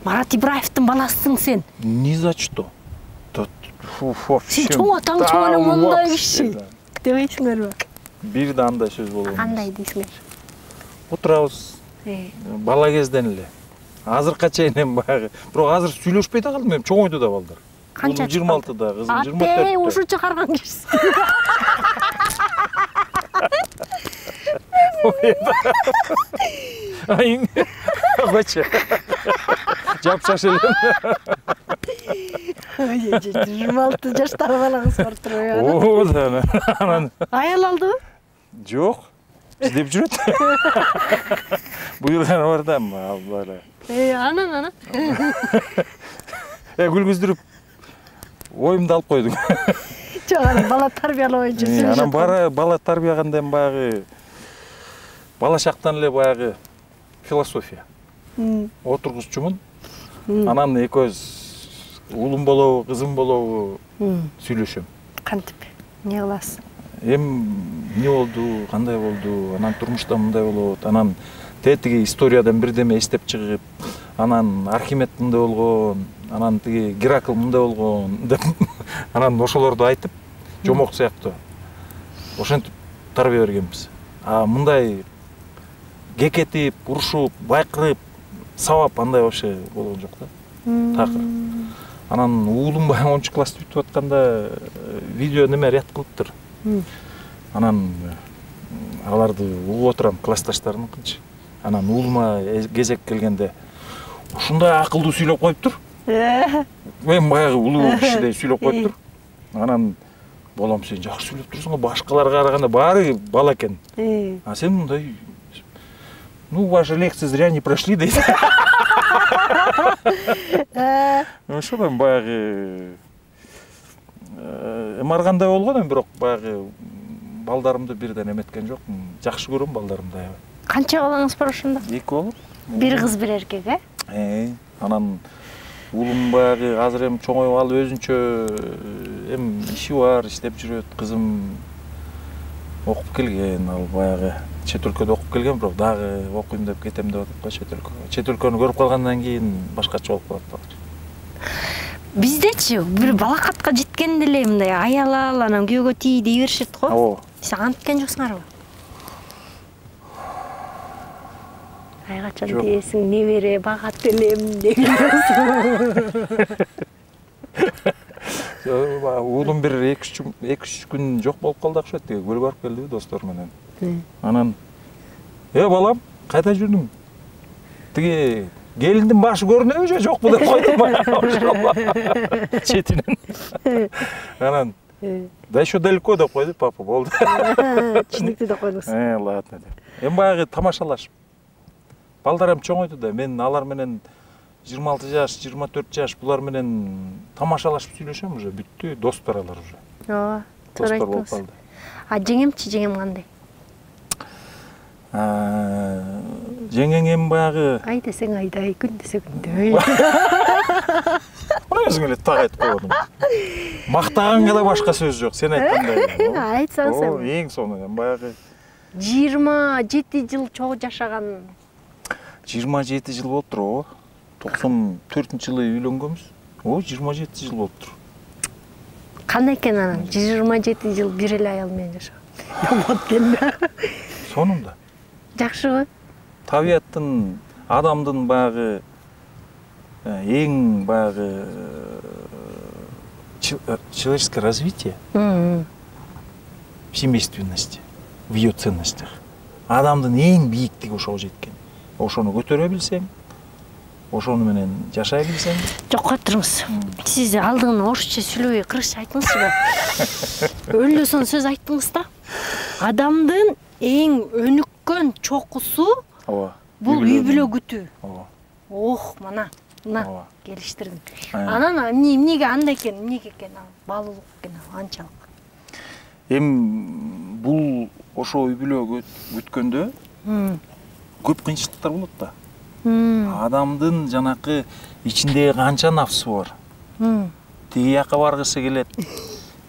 Марат Ибраевдин баласысың сен. Ни за что? Сен чоң атаң чоң мындай киши. Дебейсиңерби? Бир да андай сөз болгон. Кандай дейсиңер? Отурабыз. Бала кезден эле. Азыркыга чейин эми баягы, бирок азыр сүйлөшпөй да калдым, эми чоңойду да балдар. Канча? 26-да, кызым 24-тө. Ате, ушу чыгарган кишисиң. Айың. Бача. Жапшаш элем. 26 жаштагы балаңыз бар турбайбы? Оо да. Анан Аял алдыбы? жок. Издеп жүрөт. Буюрган бар да, албара. Анан. Күлгүздүрүп оюмду алып койдуң. Жок, бала тарбиялоо боюнча сүйлөшөт. Анан бала тарбияганда эми баягы бала шактан эле баягы философия. Отургузчумун. Анан экөөбүз уулум болобу, кызым болобу сүйлөшөм. Кантип? Эмне кыласыз? Эми эмне болду, кандай болду, анан турмушта мындай болот, анан тетиги историядан бирдеме эстеп чыгып, анан Архимед мындай болгон, анан тиги Геракл мындай болгон деп анан ошолорду айтып жомок сыяктуу ошентип тарбия бергенбиз. А мындай кекетип, урушуп, байкырып, сабап андай вообще болгон жок да. Такыр. Анан уулум баягы 10 класста бүтүп атканда видео неме ряд кылыптыр. Анан аларды угуп отурам, классташтарымыкынчы. Анан уулума кезек келгенде ушундай акылдуу сүйлөп коюптур. Мен баягы улуу кишидей сүйлөп коюптур. Анан балам сен жакшы сүйлөп турсуң го, башкаларга караганда баары бала экен. А сен мындай, ну, ваши лекции зря не прошли дейт. Ошол эми баягы эмаргандай болгон эми, бирок баягы балдарымды бирден эметкен жокмун. Жакшы көрөм балдарымды аябай. Канча балаңыз бар ошондо? 2 болуп. Бир кыз, бир эркек, Анан уулум баягы азыр эми чоңоюп алып өзүнчө эми иши бар, иштеп жүрөт. Кызым окуп келген, ал баягы чет өлкөдө окуп келген, бирок дагы окуйм деп кетем деп атат го чет өлкөгө. Чет өлкөнү көрүп калгандан кийин башкача болуп калат балачы. Биздечи бир балакатка жеткенде эле мындай аял ал, анан күйөөгө тий дей беришет го. Сиз анткен жоксуңарбы? Ай качан дээсиң, небере багат элем деген жоксуң. Уулум бир 2-3 күн жок болуп калды окшойт, тиги көрүп барып келдиби достор менен. Анан балам, кайда жүрдүң? Тиги келиндин башы көрүнөбү же жокпу деп койдум четинен. Анан да еще далеко деп койду папа, болду. Түшүнүктүү деп койдуңуз. Ладно деп. Эми баягы тамашалашып. Балдар эми чоңойду да, мен алар менен 26 жаш, 24 жаш булар менен тамашалашып сүйлөшөм уже, бүттү, достор алар уже. Ооба, достор болуп калды. А жеңемчи, жеңем кандай? Жеңең эми баягы ай десең айдай, күн десе күндөй. Мына өзүң эле так айтып койдуң. Мактаганга да башка сөз жок, сен айткандай. Айтсаң сен. Эң соңу эми баягы 27 жыл чогуу жашаган. 27 жыл болуптур, ооба. 94-жылы үйлөнгөнбүз. 27 жыл болуптур. Кандай экен анан 27 жыл бир эле аял менен жашаган? Жомот экен да. Сонунда. Жакшыбы? Табиаттын, адамдын баягы эң баягы человеческое развитие в семейственности, в ее ценностях. Адамдын эң бийиктиги ошого жеткен. Ошону көтөрө билсең, ошону менен жашай билсең. Жок, отуруңуз. Сиз алдыңан орусча сүйлөбөй кыргызча айттыңызбы? Өлөсөн сөз айттыңыз да. Адамдын эң өнүккөн чокусу бул үй бүлө күтүү. Мына келиштирдим. Анан эмнеге андай экен, эмнеге экен, баалуулук экен, анчалык. Эми бул ошо үй бүлө күткөндө көп кыйынчылыктар болот да. Адамдын жанакы ичинде канча нафсы бар. Тиги жака баргысы келет,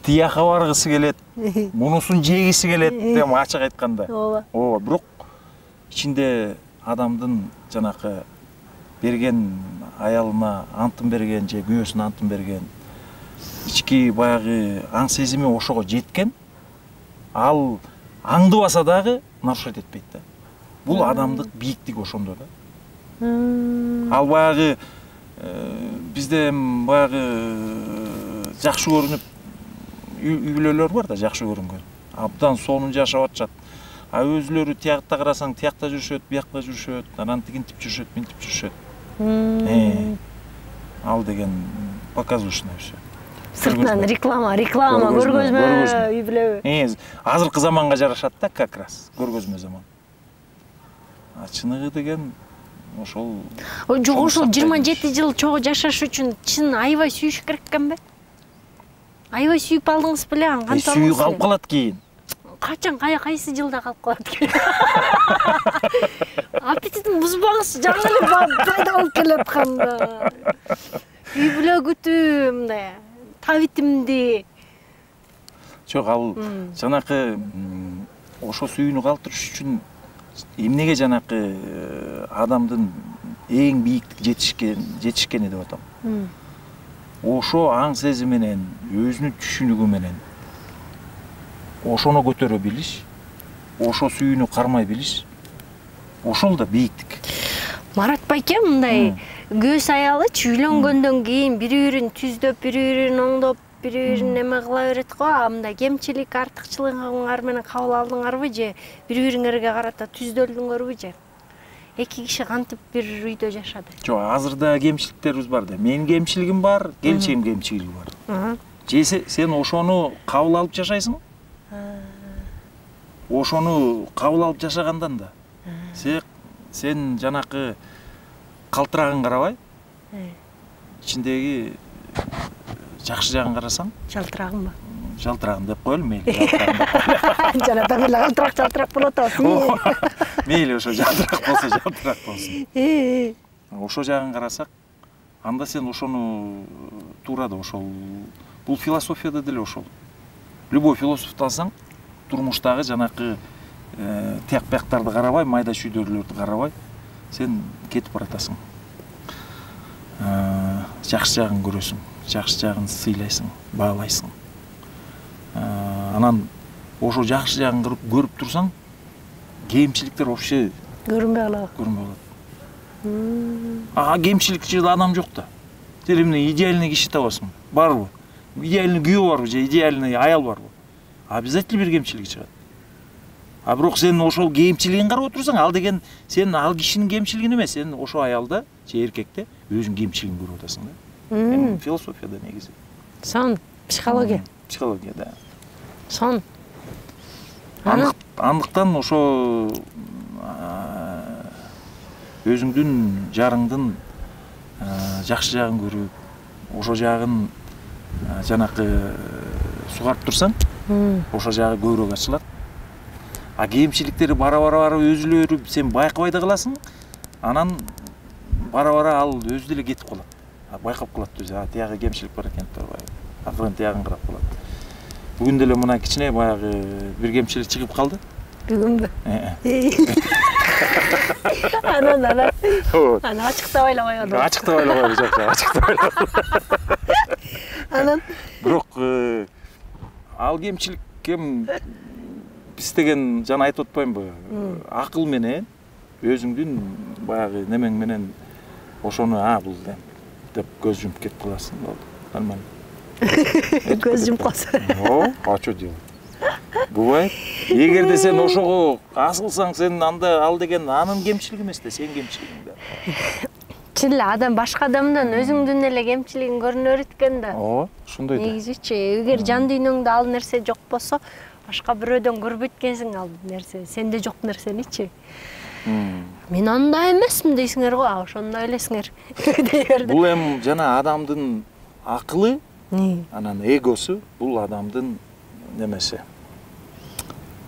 тиги жака баргысы келет, мунусун жегиси келет деп ачык айтканда. Ооба, бирок ичинде адамдын жанакы берген аялына антын берген же күйөөсүнө антын берген ички баягы аң сезими ошого жеткен, ал аңдыбаса дагы нарушать этпейт да. Бул адамдык бийиктик ошондо да. Ал баягы бизде баягы жакшы көрүнүп үй бүлөлөр бар да, жакшы көрүнгөн. Абдан сонун жашап атышат. А өзүлөрү тиякта карасаң, тиякта жүрүшөт, биякта жүрүшөт, анан тигинтип жүрүшөт, минтип жүрүшөт. Ал деген показушный все. Сыртынан реклама, көргөзмө, үй бүлө. Азыркы заманга жарашат да, как раз көргөзмө заман. А чыныгы деген ошол. Жок, ошол 27 жыл чогуу жашаш үчүн чын аябай сүйүш керек экенби? Аябай сүйүп алдыңыз беле, аны кантип алдыңыз? Сүйүү калып калат кийин. Качан, кайсы жылда калып калат экен? Аппетитин бузбаңыз, жаңы эле пайда алып келатканда. Үй бүлө күтүү, мындай табитимди. Жок, ал жанакы ошо сүйүүнү калтырыш үчүн эмнеге жанакы адамдын эң бийиктик жетишкени деп атам. ошо аң сезими менен, өзүнүн түшүнүгү менен ошону көтөрө билиш, ошо сүйүүнү кармай билиш, ошол да бийиктик. Марат байке мындай көз аялычы үйлөнгөндөн кийин бири-бирин түздөп, бири-бирин оңдоп, бири-бирин эме кыла берет го. Мындай кемчилик, артыкчылыгыңар менен кабыл алдыңарбы же бири-бириңерге карата түздөлдүңөрбү же? Эки киши кантип бир үйдө жашады? Жок, азыр да кемчиликтерибиз бар да. Менин кемчилигим бар, келинчегим кемчилиги бар. Же сен ошону кабыл алып жашайсың? Ошону кабыл алып жашагандан да сен жанакы калтырагын карабай, ичиндеги жакшы жагын карасаң, Жалтырагынбы? жалтырагын деп коелу, мейли. Жанатан эле жалтырак болот атабы? Мейли, ошо жалтырак болсо жалтырак болсун. Ошо жагын карасак, анда сен ошону туура да ошол. Бул философияда деле ошол. Любой философту алсаң, турмуштагы жанакы тияк-бияктарды карабай, майда шүйдөрлөрдү карабай, сен кетип баратасың. Жакшы жагын көрөсүң, жакшы жагын сыйлайсың, баалайсың. Анан ошо жакшы жагын көрүп турсаң, кемчиликтер вообще Көрүнбөй калат. Кемчиликчил адам жок да. Сен эмне идеальный киши табасың? Барбы? Идеальный күйөө барбы же идеальный аял барбы? Обязательно бир кемчилиги чыгат. Бирок сен ошол кемчилигин карап отурсаң, ал деген сен ал кишинин кемчилигин эмес, сен ошо аялда же эркекте өзүнүн кемчилигин көрүп атасың да. Философияда негизи. Сон психология. Психология, да. Сон. Андыктан ошо өзүңдүн жарыңдын жакшы жагын көрүп, ошо жагын жанакы сугарып турсаң, ошо жагы көбүрөөк ачылат. Кемчиликтери бара-бара өзүлөрүп сен байкабай да каласың, анан бара-бара ал өзү деле кетип калат. Байкап калат өзү, тиягы кемчилик бар экен деп, акырын тиягын карап калат. Бүгүн деле мына кичине баягы бир кемчилик чыгып калды. Бүгүнбү? Анан ачыктабай эле койгон. Ачыктабай эле койду, жок, ачыктабай эле. Анан Бирок ал кемчилик кем биз деген жана айтып атпаймынбы? Акыл менен өзүңдүн баягы немең менен ошону бул деп көз жумуп кетип каласың, болду. Нормально. көз жумуп калса. А что делать? Бывает. Эгерде сен ошого асылсаң, сен анда ал деген анын кемчилиги эмес да, сенин кемчилигиң да. Чын эле адам башка адамдан өзүңдүн эле кемчилигин көрүнө берет экен да. Ошондой да. Негизичи, эгер жан дүйнөңдө ал нерсе жок болсо, башка бирөөдөн көрбөйт экенсиң ал нерсе, сенде жок нерсеничи. Мен андай эмесмин дейсиңер го, ошондой элесиңер. Бул эми жана адамдын акылы, анан эгосу, бул адамдын немеси.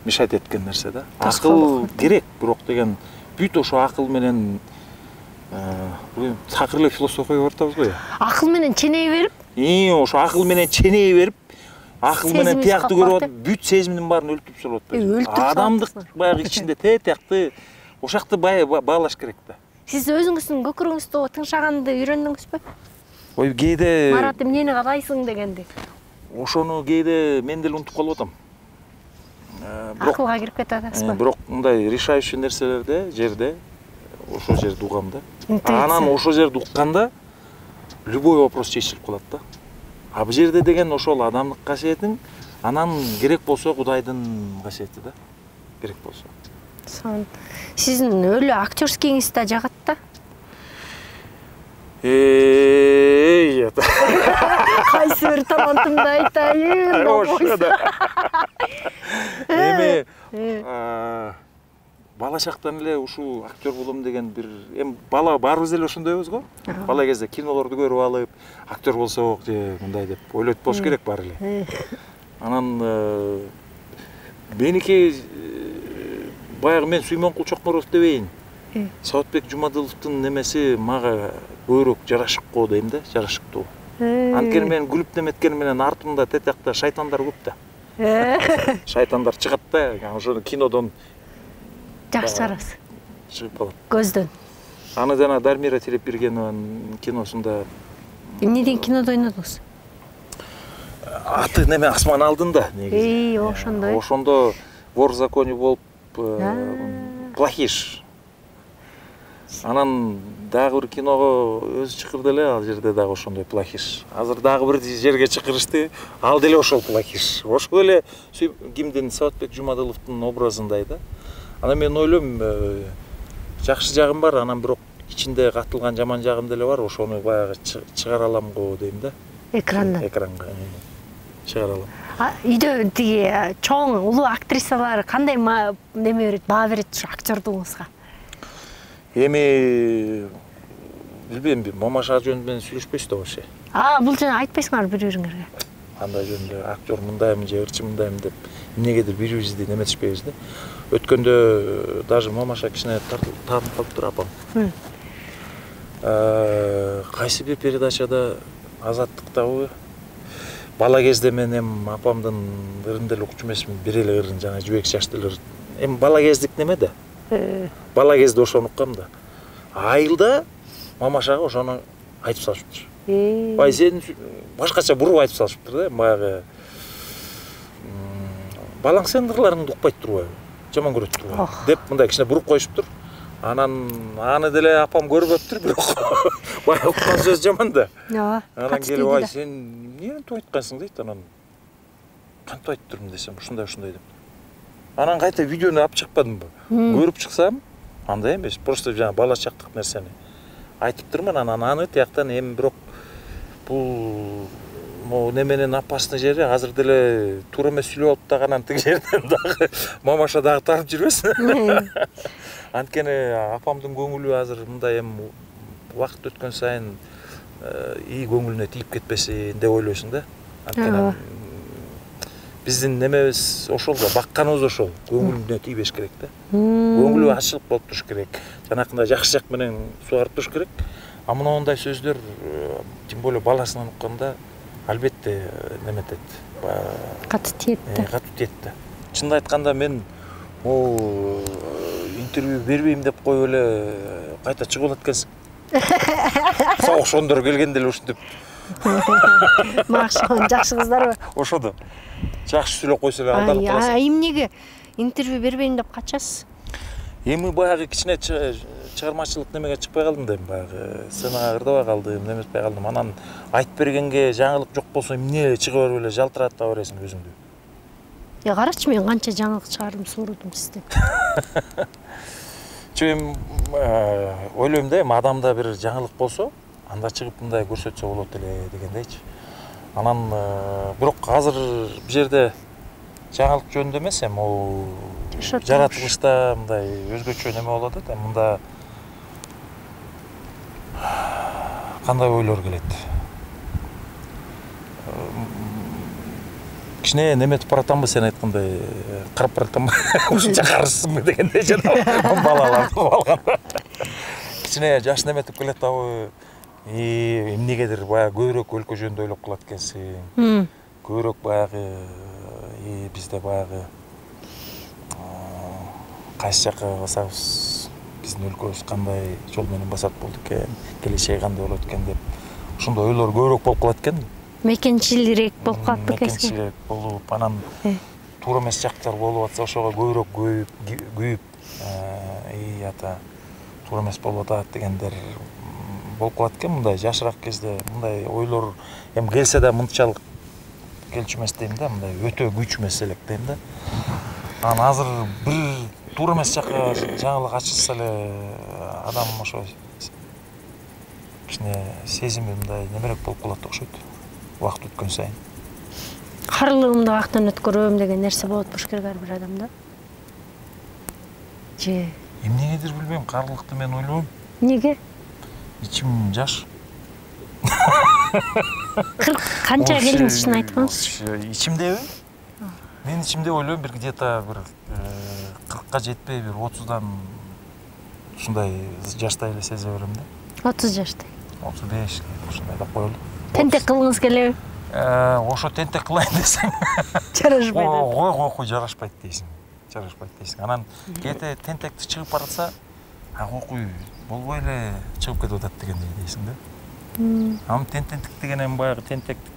Мешать эткен нерсе да. Акыл керек, бирок деген бүт ошо акыл менен такыр эле философия баратабыз го. Акыл менен ченей берип, ошо акыл менен ченей берип, акыл менен тиякты көрүп атып, бүт сезимдин баарын өлтүрүп салып атпайбы? Адамдык баягы ичинде тиякты ошакты баалаш керек да. Сиз өзүңүздүн көкүрөгүңүздө тыңшаганды үйрөндүңүзбү? Ой, кээде Марат, эмнени каалайсың дегенди. Ошону кээде мен деле унутуп калып атам. Акылга кирип кетип атасызбы? Бирок мындай решающий нерселерде, жерде, ошо жерди угам да. Анан ошо жерди укканда любой вопрос чечилип калат да. Бул жерде деген ошол адамдык касиетиң, анан керек болсо Кудайдын касиети да. Керек болсо. Сон. Сиздин өлө актерскийиңиз да жагат да? Кайсы бир талантымды айтайын? Ошо да. Эми бала чактан эле ушул актер болом деген бир бала баарыбыз эле ошондойбуз го. Бала кезде кинолорду көрүп алып, актер болсок же мындай деп ойлойт болуш керек баары эле. Анан меники баягы мен Сүймөнкул Чокморов дебейин. Саатбек Жумадыловдун немеси мага көбүрөөк жарашык го дейм да, жарашыктуу. Анткени мен күлүп неметкени менен артымда тетякта шайтандар көп да. Шайтандар чыгат да, ошону кинодон жакшы чыгарасыз. Чыгып калат. Көздөн. Аны жана Дармира Терепбергенованын киносунда Эмнеден кинодо ойнодуңуз? Аты неме Асман алдында негизи. Ошондой. Ошондо вор в законе болуп плохиш. Анан дагы бир киного өзү чакырды эле, ал жерде дагы ошондой плохиш. Азыр дагы бир жерге чакырышты, ал деле ошол плохиш. Ошол эле кимдин Сабатбек Жумадыловдун образындай да. Анан мен ойлойм, жакшы жагым бар, анан бирок ичинде катылган жаман жагым деле бар, ошону баягы чыгара алам го дейм да. Экрандан. Экранга чыгара алам. Үйдө тиги чоң улуу актрисалар кандай неме берет, баа берет ушу актердуңузга? Эми билбейм, Момаша жөнүндө менен сүйлөшпөйсүз да вообще. Бул жана айтпайсыңар бири-бириңерге. Андай жөнүндө актер мындайм же ырчы мындайм деп эмнегедир бири-бирибизди неметишпейбиз да. Өткөндө даже Момаша кичине таанып калыптыр апам. Кайсы бир передачада Азаттыктабы бала кезде мен апамдын ырын деле укчу эмесмин, бир эле ырын, жана жибек чачтуу ырын. Эми бала кездик неме да. Бала кезде ошону уккам да. Айылда Мамашага ошону айтып салышыптыр. Бай сен башкача буруп айтып салышыптыр да, баягы балаң сен ырларыңды укпайт турбайбы? Жаман көрөт турбайбы? Деп мындай кичине буруп коюшуптур. Анан аны деле апам көрбөптүр, бирок баягы уккан сөз жаман да. Анан келип ай сен эмне антип айткансың дейт, анан кантип айтып турмун десем, ушундай деп. Анан кайта видеону алып чыкпадымбы? Көрүп чыксам, андай эмес, просто жана бала чактык нерсени айтып турмун, анан аны тияктан эми бирок бул могу неменин опасный жери азыр деле туура эмес сүйлөп алып дагы анан тиги жерден дагы Мамаша дагы тарып жүрбөсүн. Анткени апамдын көңүлү азыр мындай эми убакыт өткөн сайын ий көңүлүнө тийип кетпесин деп ойлойсуң да. Анткени биздин немебиз ошол да, бакканыбыз ошол, көңүлүнө тийбеш керек да. Көңүлү ачылып болуп туруш керек. Жанакындай жакшы жак менен сугарып туруш керек. А мындай сөздөр тем более баласынан укканда албетте неметет. Катуу тиет да. Катуу тиет да. Чынын айтканда мен могу интервью бербейм деп коюп эле кайта чыгып алат экенсиң. Ошондор келгенде эле ушинтип. Макшан жакшы кыздарбы? Ошодо. Жакшы сүйлөп койсо эле алданып каласың. Эмнеге интервью бербейм деп качасыз? Эми баягы кичине чыгармачылык немеге чыкпай калдым да, баягы сценага ырдабай калдым, неметпей калдым. Анан айтып бергенге жаңылык жок болсо эмне чыга берип эле жалтыратып бересиң өзүңдү. Карачы, мен канча жаңылык чыгардым, сурудум сизди. Эми ойлойм да, эми адамда бир жаңылык болсо, анда чыгып мындай көрсөтсө болот эле дегендейчи. Анан бирок азыр бул жерде жаңылык жөнүндө эмес, эми могу жаратылышта мындай өзгөчө неме болот да, мында кандай ойлор келет. Кичине неметип баратамбы, сен айткандай, карап баратамбы, ушунча карысыңбы дегендей жана балаларды алганда. Кичине жаш неметип келет дабы, эмнегедир баягы көбүрөөк өлкө жөнүндө ойлоп калат экенсиң. Көбүрөөк баягы бизде баягы кайсы жакка басабыз, биздин өлкөбүз кандай жол менен басат болду экен, келечеги кандай болот экен деп ошондой ойлор көбүрөөк болуп калат экен. Мекенчилирээк болуп калат экенсиң. Мекенчилик болуп, анан туура эмес жактар болуп атса ошого көбүрөөк күйүп, ата туура эмес болуп атат дегендер болуп калат экен. Мындай жашыраак кезде мындай ойлор эми келсе да мынчалык келчү эмес дейм да, мындай өтө күч эмес элек дейм да. Анан азыр бир туура эмес жакка жаңылык ачылса эле адам ошо кичине сезими мындай немерээк болуп калат окшойт убакыт өткөн сайын. Карлыгымды актан өткөрөм деген нерсе болот болуш керек ар бир адамда. Же эмнегедир билбейм, карлыкты мен ойлойм. Неге? Ичим жаш. Канча келиңиз чын айткансыз? Ичимдеби? Мен ичимде ойлойм бир где-то бир 40ка жетпей бир 30дан ушундай жаштай эле сезе берем да. 30 жаштай. 35 ушундай деп коелу. Тентек кылгыңыз келеби? Ошо тентек кылайын десең. Жарашпайт. Кой жарашпайт дейсиң. Жарашпайт дейсиң. Анан кете тентекти чыгып баратса, кой болбой эле чыгып кетип атат дегендей дейсиң да. Ам тентектик деген эми баягы тентектик.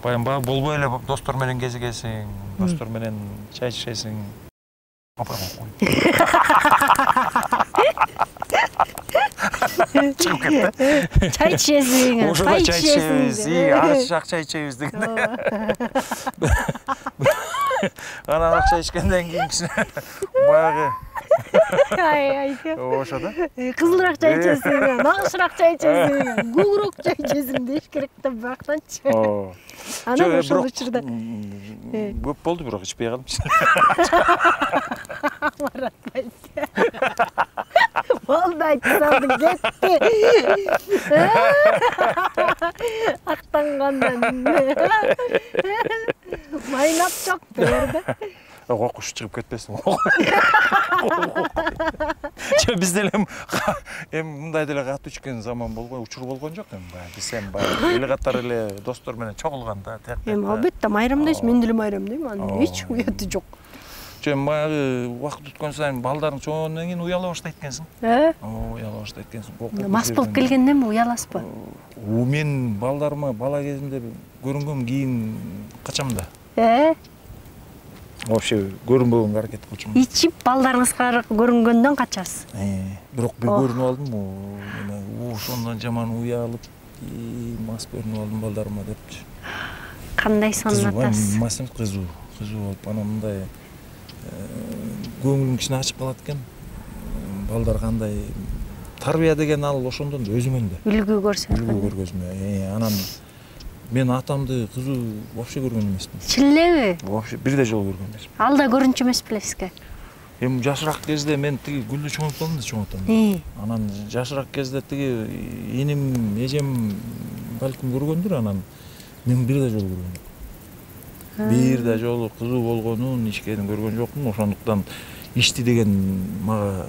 Баягы болбой эле достор менен кезигесиң, достор менен чай ичесиң. Апа кой. Чыгып кетти. Чай ичесиң, Ошода чай ичебиз, акча ичебиз деген. Анан акча ичкенден кийин кичине баягы Ай, ошода. кызылыраак чай ичесиң, нагышыраак чай ичесиң, көбүрөөк чай ичесиң деш керек да бактанчы. Анан ошол учурда көп болду, бирок ичпей калдым. Маратбай. Болду айтып салдың, кетти. Актангандан. Майнап жок берди. Окуш чыгып кетпесин. Биз деле эми мындай деле катуу ичкен заман болбой, учур болгон жок эми. Биз эми баягы эле катары эле достор менен чогулганда, тиякта. Эми албетте майрамдайсыз, мен деле майрамдайм, анын эч уяты жок. Баягы убакыт өткөн сайын балдарың чоңойгондон кийин уяла баштайт экенсиң. Уяла баштайт экенсиң. Мас болуп келгенденби уяласызбы? Мен балдарыма бала кезимде көрүнгөм, кийин качам да. Вообще көрүнбөгөнгө аракет кылчумун. Ичип балдарыңызга көрүнгөндөн качасыз. Бирок бир көрүнүп алдым, ошондон жаман уялып, мас көрүнүп алдым балдарыма депчи. Кандай сонунатасыз? Мас эмес, кызуу болуп, анан мындай көңүлүм кичине ачып калат экен. Балдар кандай тарбия деген ал ошондон өзүмөн да. Үлгү көргөзмө. Анан мен атамды кызуу вообще көргөн эмесмин. Чын элеби? Вообще бирде жолу көргөн эмесмин. Ал да көрүнчү эмес белесизби? Эми жашыраак кезде мен тиги гүлдү чоңойтуп калдым да, чоңойтом. Анан жашыраак кезде тиги эним, эжем балким көргөндүр, анан мен бирде жолу көргөн жокмун. Бирде жолу кызуу болгонун, ичкенин көргөн жокмун. Ошондуктан ичти деген мага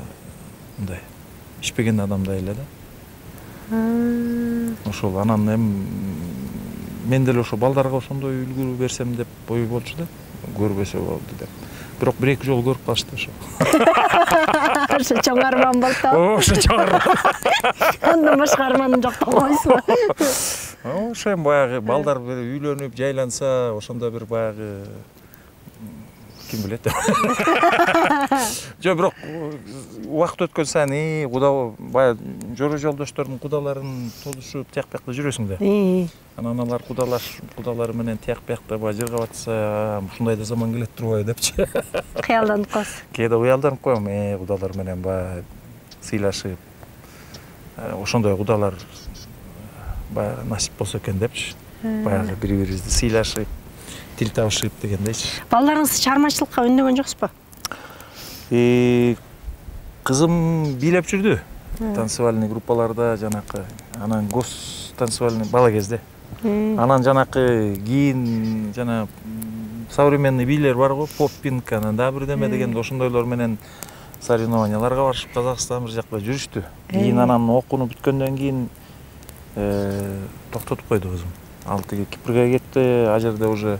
мындай ичпеген адамдай эле да. Ошол анан эми мен деле ошо балдарга ошондой үлгү берсем деп ой болчу да, көрбөсө болду деп. Бирок бир-эки жолу көрүп калышты ошо. Ошо чоң арман болду. Ошо чоң арман. Андан башка арманым жок деп койсузбу? Ошо эми баягы балдар үйлөнүп, жайланса, ошондо бир баягы ким билет. Жок, бирок убакыт өткөн сайын куда баягы жора жолдоштордун кудаларын толушуп, тияк-биякта жүрөсүң да. Анан алар кудалары менен тияк-биякта баягы жыргап атса, ушундай да заман келет турбайбы депчи. Кыялданып каласыз. Кээде уялданып коем, кудалар менен баягы сыйлашып, ошондой кудалар баягы насип болсо экен депчи. Баягы бири-бирибизди сыйлашып, тил табышып дегендейчи. Балдарыңыз чыгармачылыкка үндөгөн жоксузбу? Кызым бийлеп жүрдү. Танцевальный группаларда жанакы, анан гос танцевальный бала кезде. Анан жанакы кийин жана современный бийлер бар го, поппинг, анан да бирдеме дегенде ошондойлор менен соревнованияларга барышып, Казакстан бир жакта жүрүштү. Кийин анан окууну бүткөндөн кийин токтотуп койду кызым. Ал тиги Кипрге кетти, ал жерде уже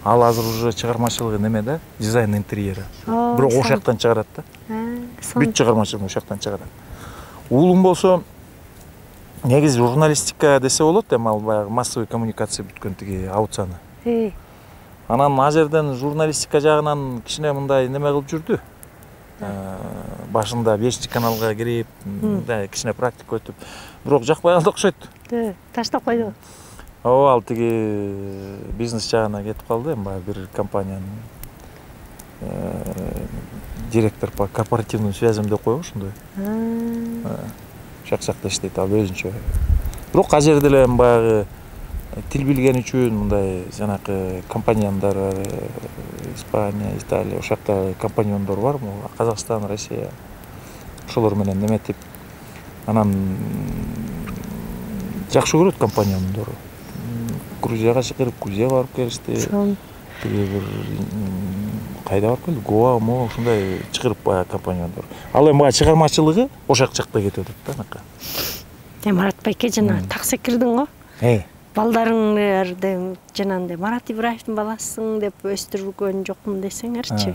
ал азыр уже чыгармачылыгы неме да, дизайн интерьери. Бирок ошол жактан чыгарат да. Бүт чыгармачылыгын ошол жактан чыгарат. Уулум болсо негизи журналистика десе болот, эми ал баягы массовый коммуникация бүткөн тиги аутсаны. Анан ал жерден журналистика жагынан кичине мындай неме кылып жүрдү. Башында 5-каналга кирип, мындай кичине практика өтүп, бирок жакпай калды окшойт. Таштап койду. Ал тиги бизнес жагына кетип калды, эми бир компаниянын директор по корпоративным связям деп койбу ошондой. Жакшакта иштейт, ал өзүнчө. Бирок ал жерде эле баягы тил билген үчүн мындай жанакы компаньондор бар, Испания, Италия, ошол жакта компаньондор бар, Казакстан, Россия. Ошолор менен неметип, анан жакшы көрөт компаньондор. Грузияга чакырып, Грузияга барып келишти. Тиги бир кайда барып келди? Гоа, ушундай чакырып баягы компаньондор. Ал эми баягы чыгармачылыгы ошол жакта кетип атат да, анака. Марат байке жана таксекирдиң го? Балдарыңды жанагындай Марат Ибраевдин баласысың деп өстүргөн жокмун десеңерчи.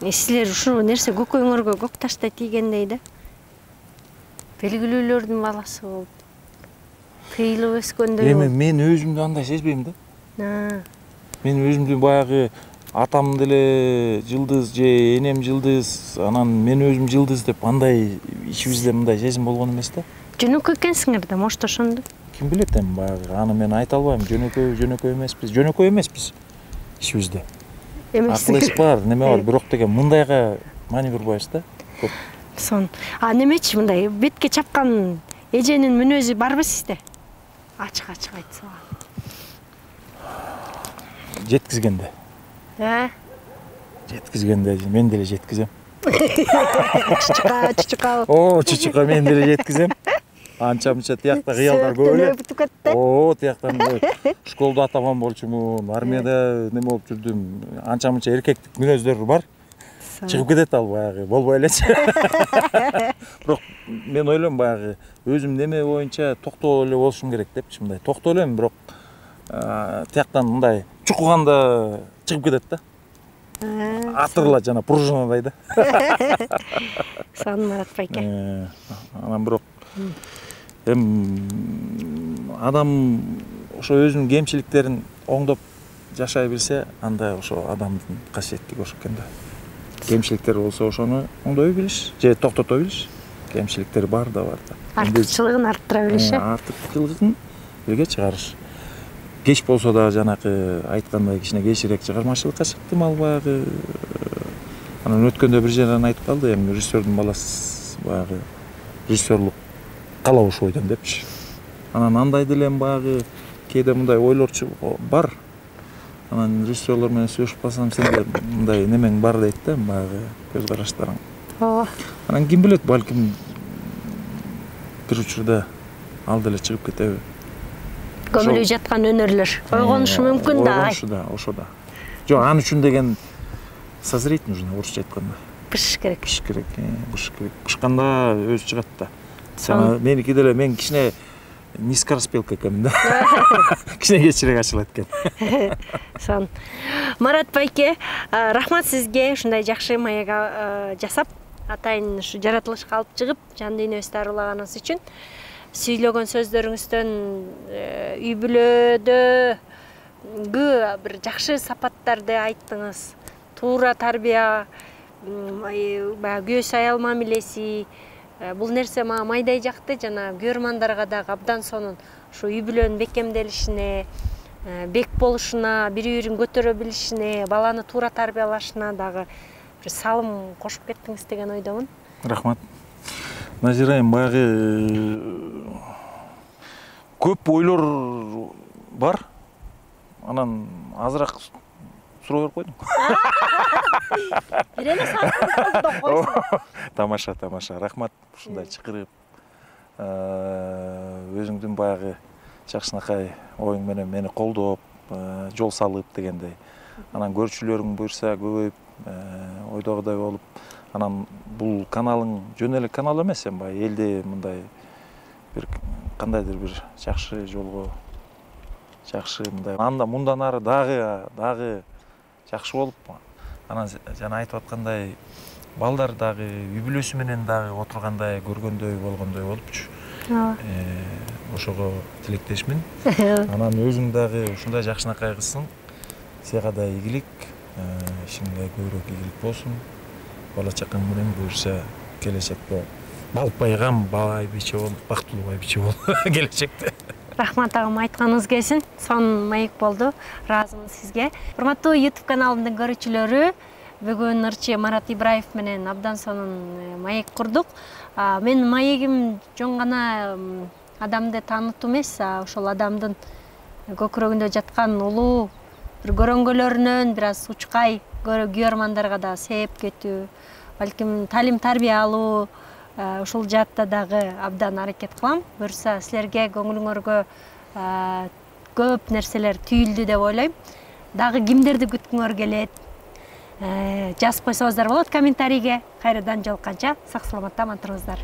Силер ушул нерсе көкөңөргө көк таштай тийгендей да. Белгилүүлөрдүн баласы болуп. Тыйылып өскөндөй Эми болуп. мен өзүмдү андай сезбейм да. Мен өзүмдү баягы атам деле жылдыз же энем жылдыз, анан мен өзүм жылдыз деп андай ичибизде мындай сезим болгон эмес да. Жөнөкөй экенсиңер да, может ошондо. Ким билет эми баягы аны мен айта албайм. Жөнөкөй эмеспиз ичибизде. Акыл эс бар, неме бар, бирок деген мындайга маани бербайбыз да. Сон. Немечи мындай бетке чапкан эженин мүнөзү барбы сизде? Ачык айтса. Жеткизгенде. Жеткизгенде мен деле жеткизем. Чучука. Чучука мен деле жеткизем. Анча-мынча тиякта кыялдар көп эле. Тияктан школда атаман болчумун, армияда неме болуп жүрдүм. Анча-мынча эркектик мүнөздөр бар. Чыгып кетет ал баягы, болбой элечи. Бирок мен ойлойм баягы өзүм неме боюнча токтоо эле болушум керек депчи, мындай. Токтоо элем, бирок тияктан мындай чукуганда чыгып кетет да. Атырла жана пружинадай да. Сан Марат байке. Анан бирок адам ошо өзүнүн кемчиликтерин оңдоп жашай билсе, анда ошо адамдын касиеттиги ошо экен да. Кемчиликтер болсо ошону оңдой билиш же токтото билиш. Кемчиликтер бар да. Артыкчылыгын арттыра билиш. Артыкчылыгын элге чыгарыш. Кеч болсо да жанакы айткандай кичине кечирээк чыгармачылыкка чыктым ал баягы. Анан өткөндө бир жерден айтып калды, эми режиссердун баласы баягы режиссерлук каалабыш ойдон депчи. Анан андай деле баягы кээде мындай ойлорчу бар. Анан режиссерлор менен сүйлөшүп калсам, сенде мындай немең бар дейт да, баягы көз караштарың. Анан ким билет, балким бир учурда ал деле чыгып кетеби. Көмүлүп жаткан өнөрлөр ойгонушу мүмкүн да. Ошо да. Жок, ал үчүн деген созреть нужно, орусча айтканда. Бышыш керек. Бышканда өзү чыгат да. Меники деле мен кичине низкая распелка экенмин да. Кичине кечирээк ачылат экен. Сон. Марат байке, рахмат сизге ушундай жакшы маек жасап, атайын ушу жаратылышка алып чыгып, жан дүйнөбүздү аруулаганыңыз үчүн. Сүйлөгөн сөздөрүңүздөн үй бүлөдөгү бир жакшы сапаттарды айттыңыз. Туура тарбия, күйөөс аял мамилеси, бул нерсе мага майдай жакты, жана көрөрмандарга дагы абдан сонун ушу үй бүлөнүн бекемделишине, бек болушуна, бири-бирин көтөрө билишине, баланы туура тарбиялашына дагы бир салым кошуп кеттиңиз деген ойдомун. Рахмат. Назира, эми баягы көп ойлор бар. Анан азыраак суроо берип койдуң. Бир эле салып койсоң. Тамаша. Рахмат ушундай чакырып, өзүңдүн баягы жакшынакай оюң менен мени колдоп, жол салып дегендей. Анан көрүүчүлөрүң буюрса көбөйүп, ойдогудай болуп, анан бул каналың жөн эле канал эмес, эми баягы элди мындай бир кандайдыр бир жакшы жолго, жакшы мындай анда мындан ары дагы жакшы болуп, анан жана айтып аткандай балдар дагы үй бүлөсү менен дагы отургандай, көргөндөй болгондой болупчу. Ошого тилектешмин. Анан өзүң дагы ушундай жакшынакай кызсың. Сага да ийгилик, ишиңе көбүрөөк ийгилик болсун. Бала чакаң менен буюрса келечекте балпайгам байбиче болуп, бактылуу байбиче болуп келечекте. Рахмат агам, айтканыңыз келсин. Сон маек болду. Ыраазымын сизге. Урматтуу YouTube каналымдын көрүүчүлөрү, бүгүн ырчы Марат Ибраев менен абдан сонун маек курдук. Мен маегим жөн гана адамды таанытуу эмес, ошол адамдын көкүрөгүндө жаткан улуу бир көрөңгөлөрүнөн бир аз учкай көрөрмандарга да сээп кетүү, балким талим тарбия алуу, ушул жаатта дагы абдан аракет кылам. Буюрса силерге көңүлүңөргө көп нерселер түйүлдү деп ойлойм. Дагы кимдерди күткүңөр келет? Жазып койсоңуздар болот комментарийге. Кайрадан жолукканча сак саламатта аман туруңуздар.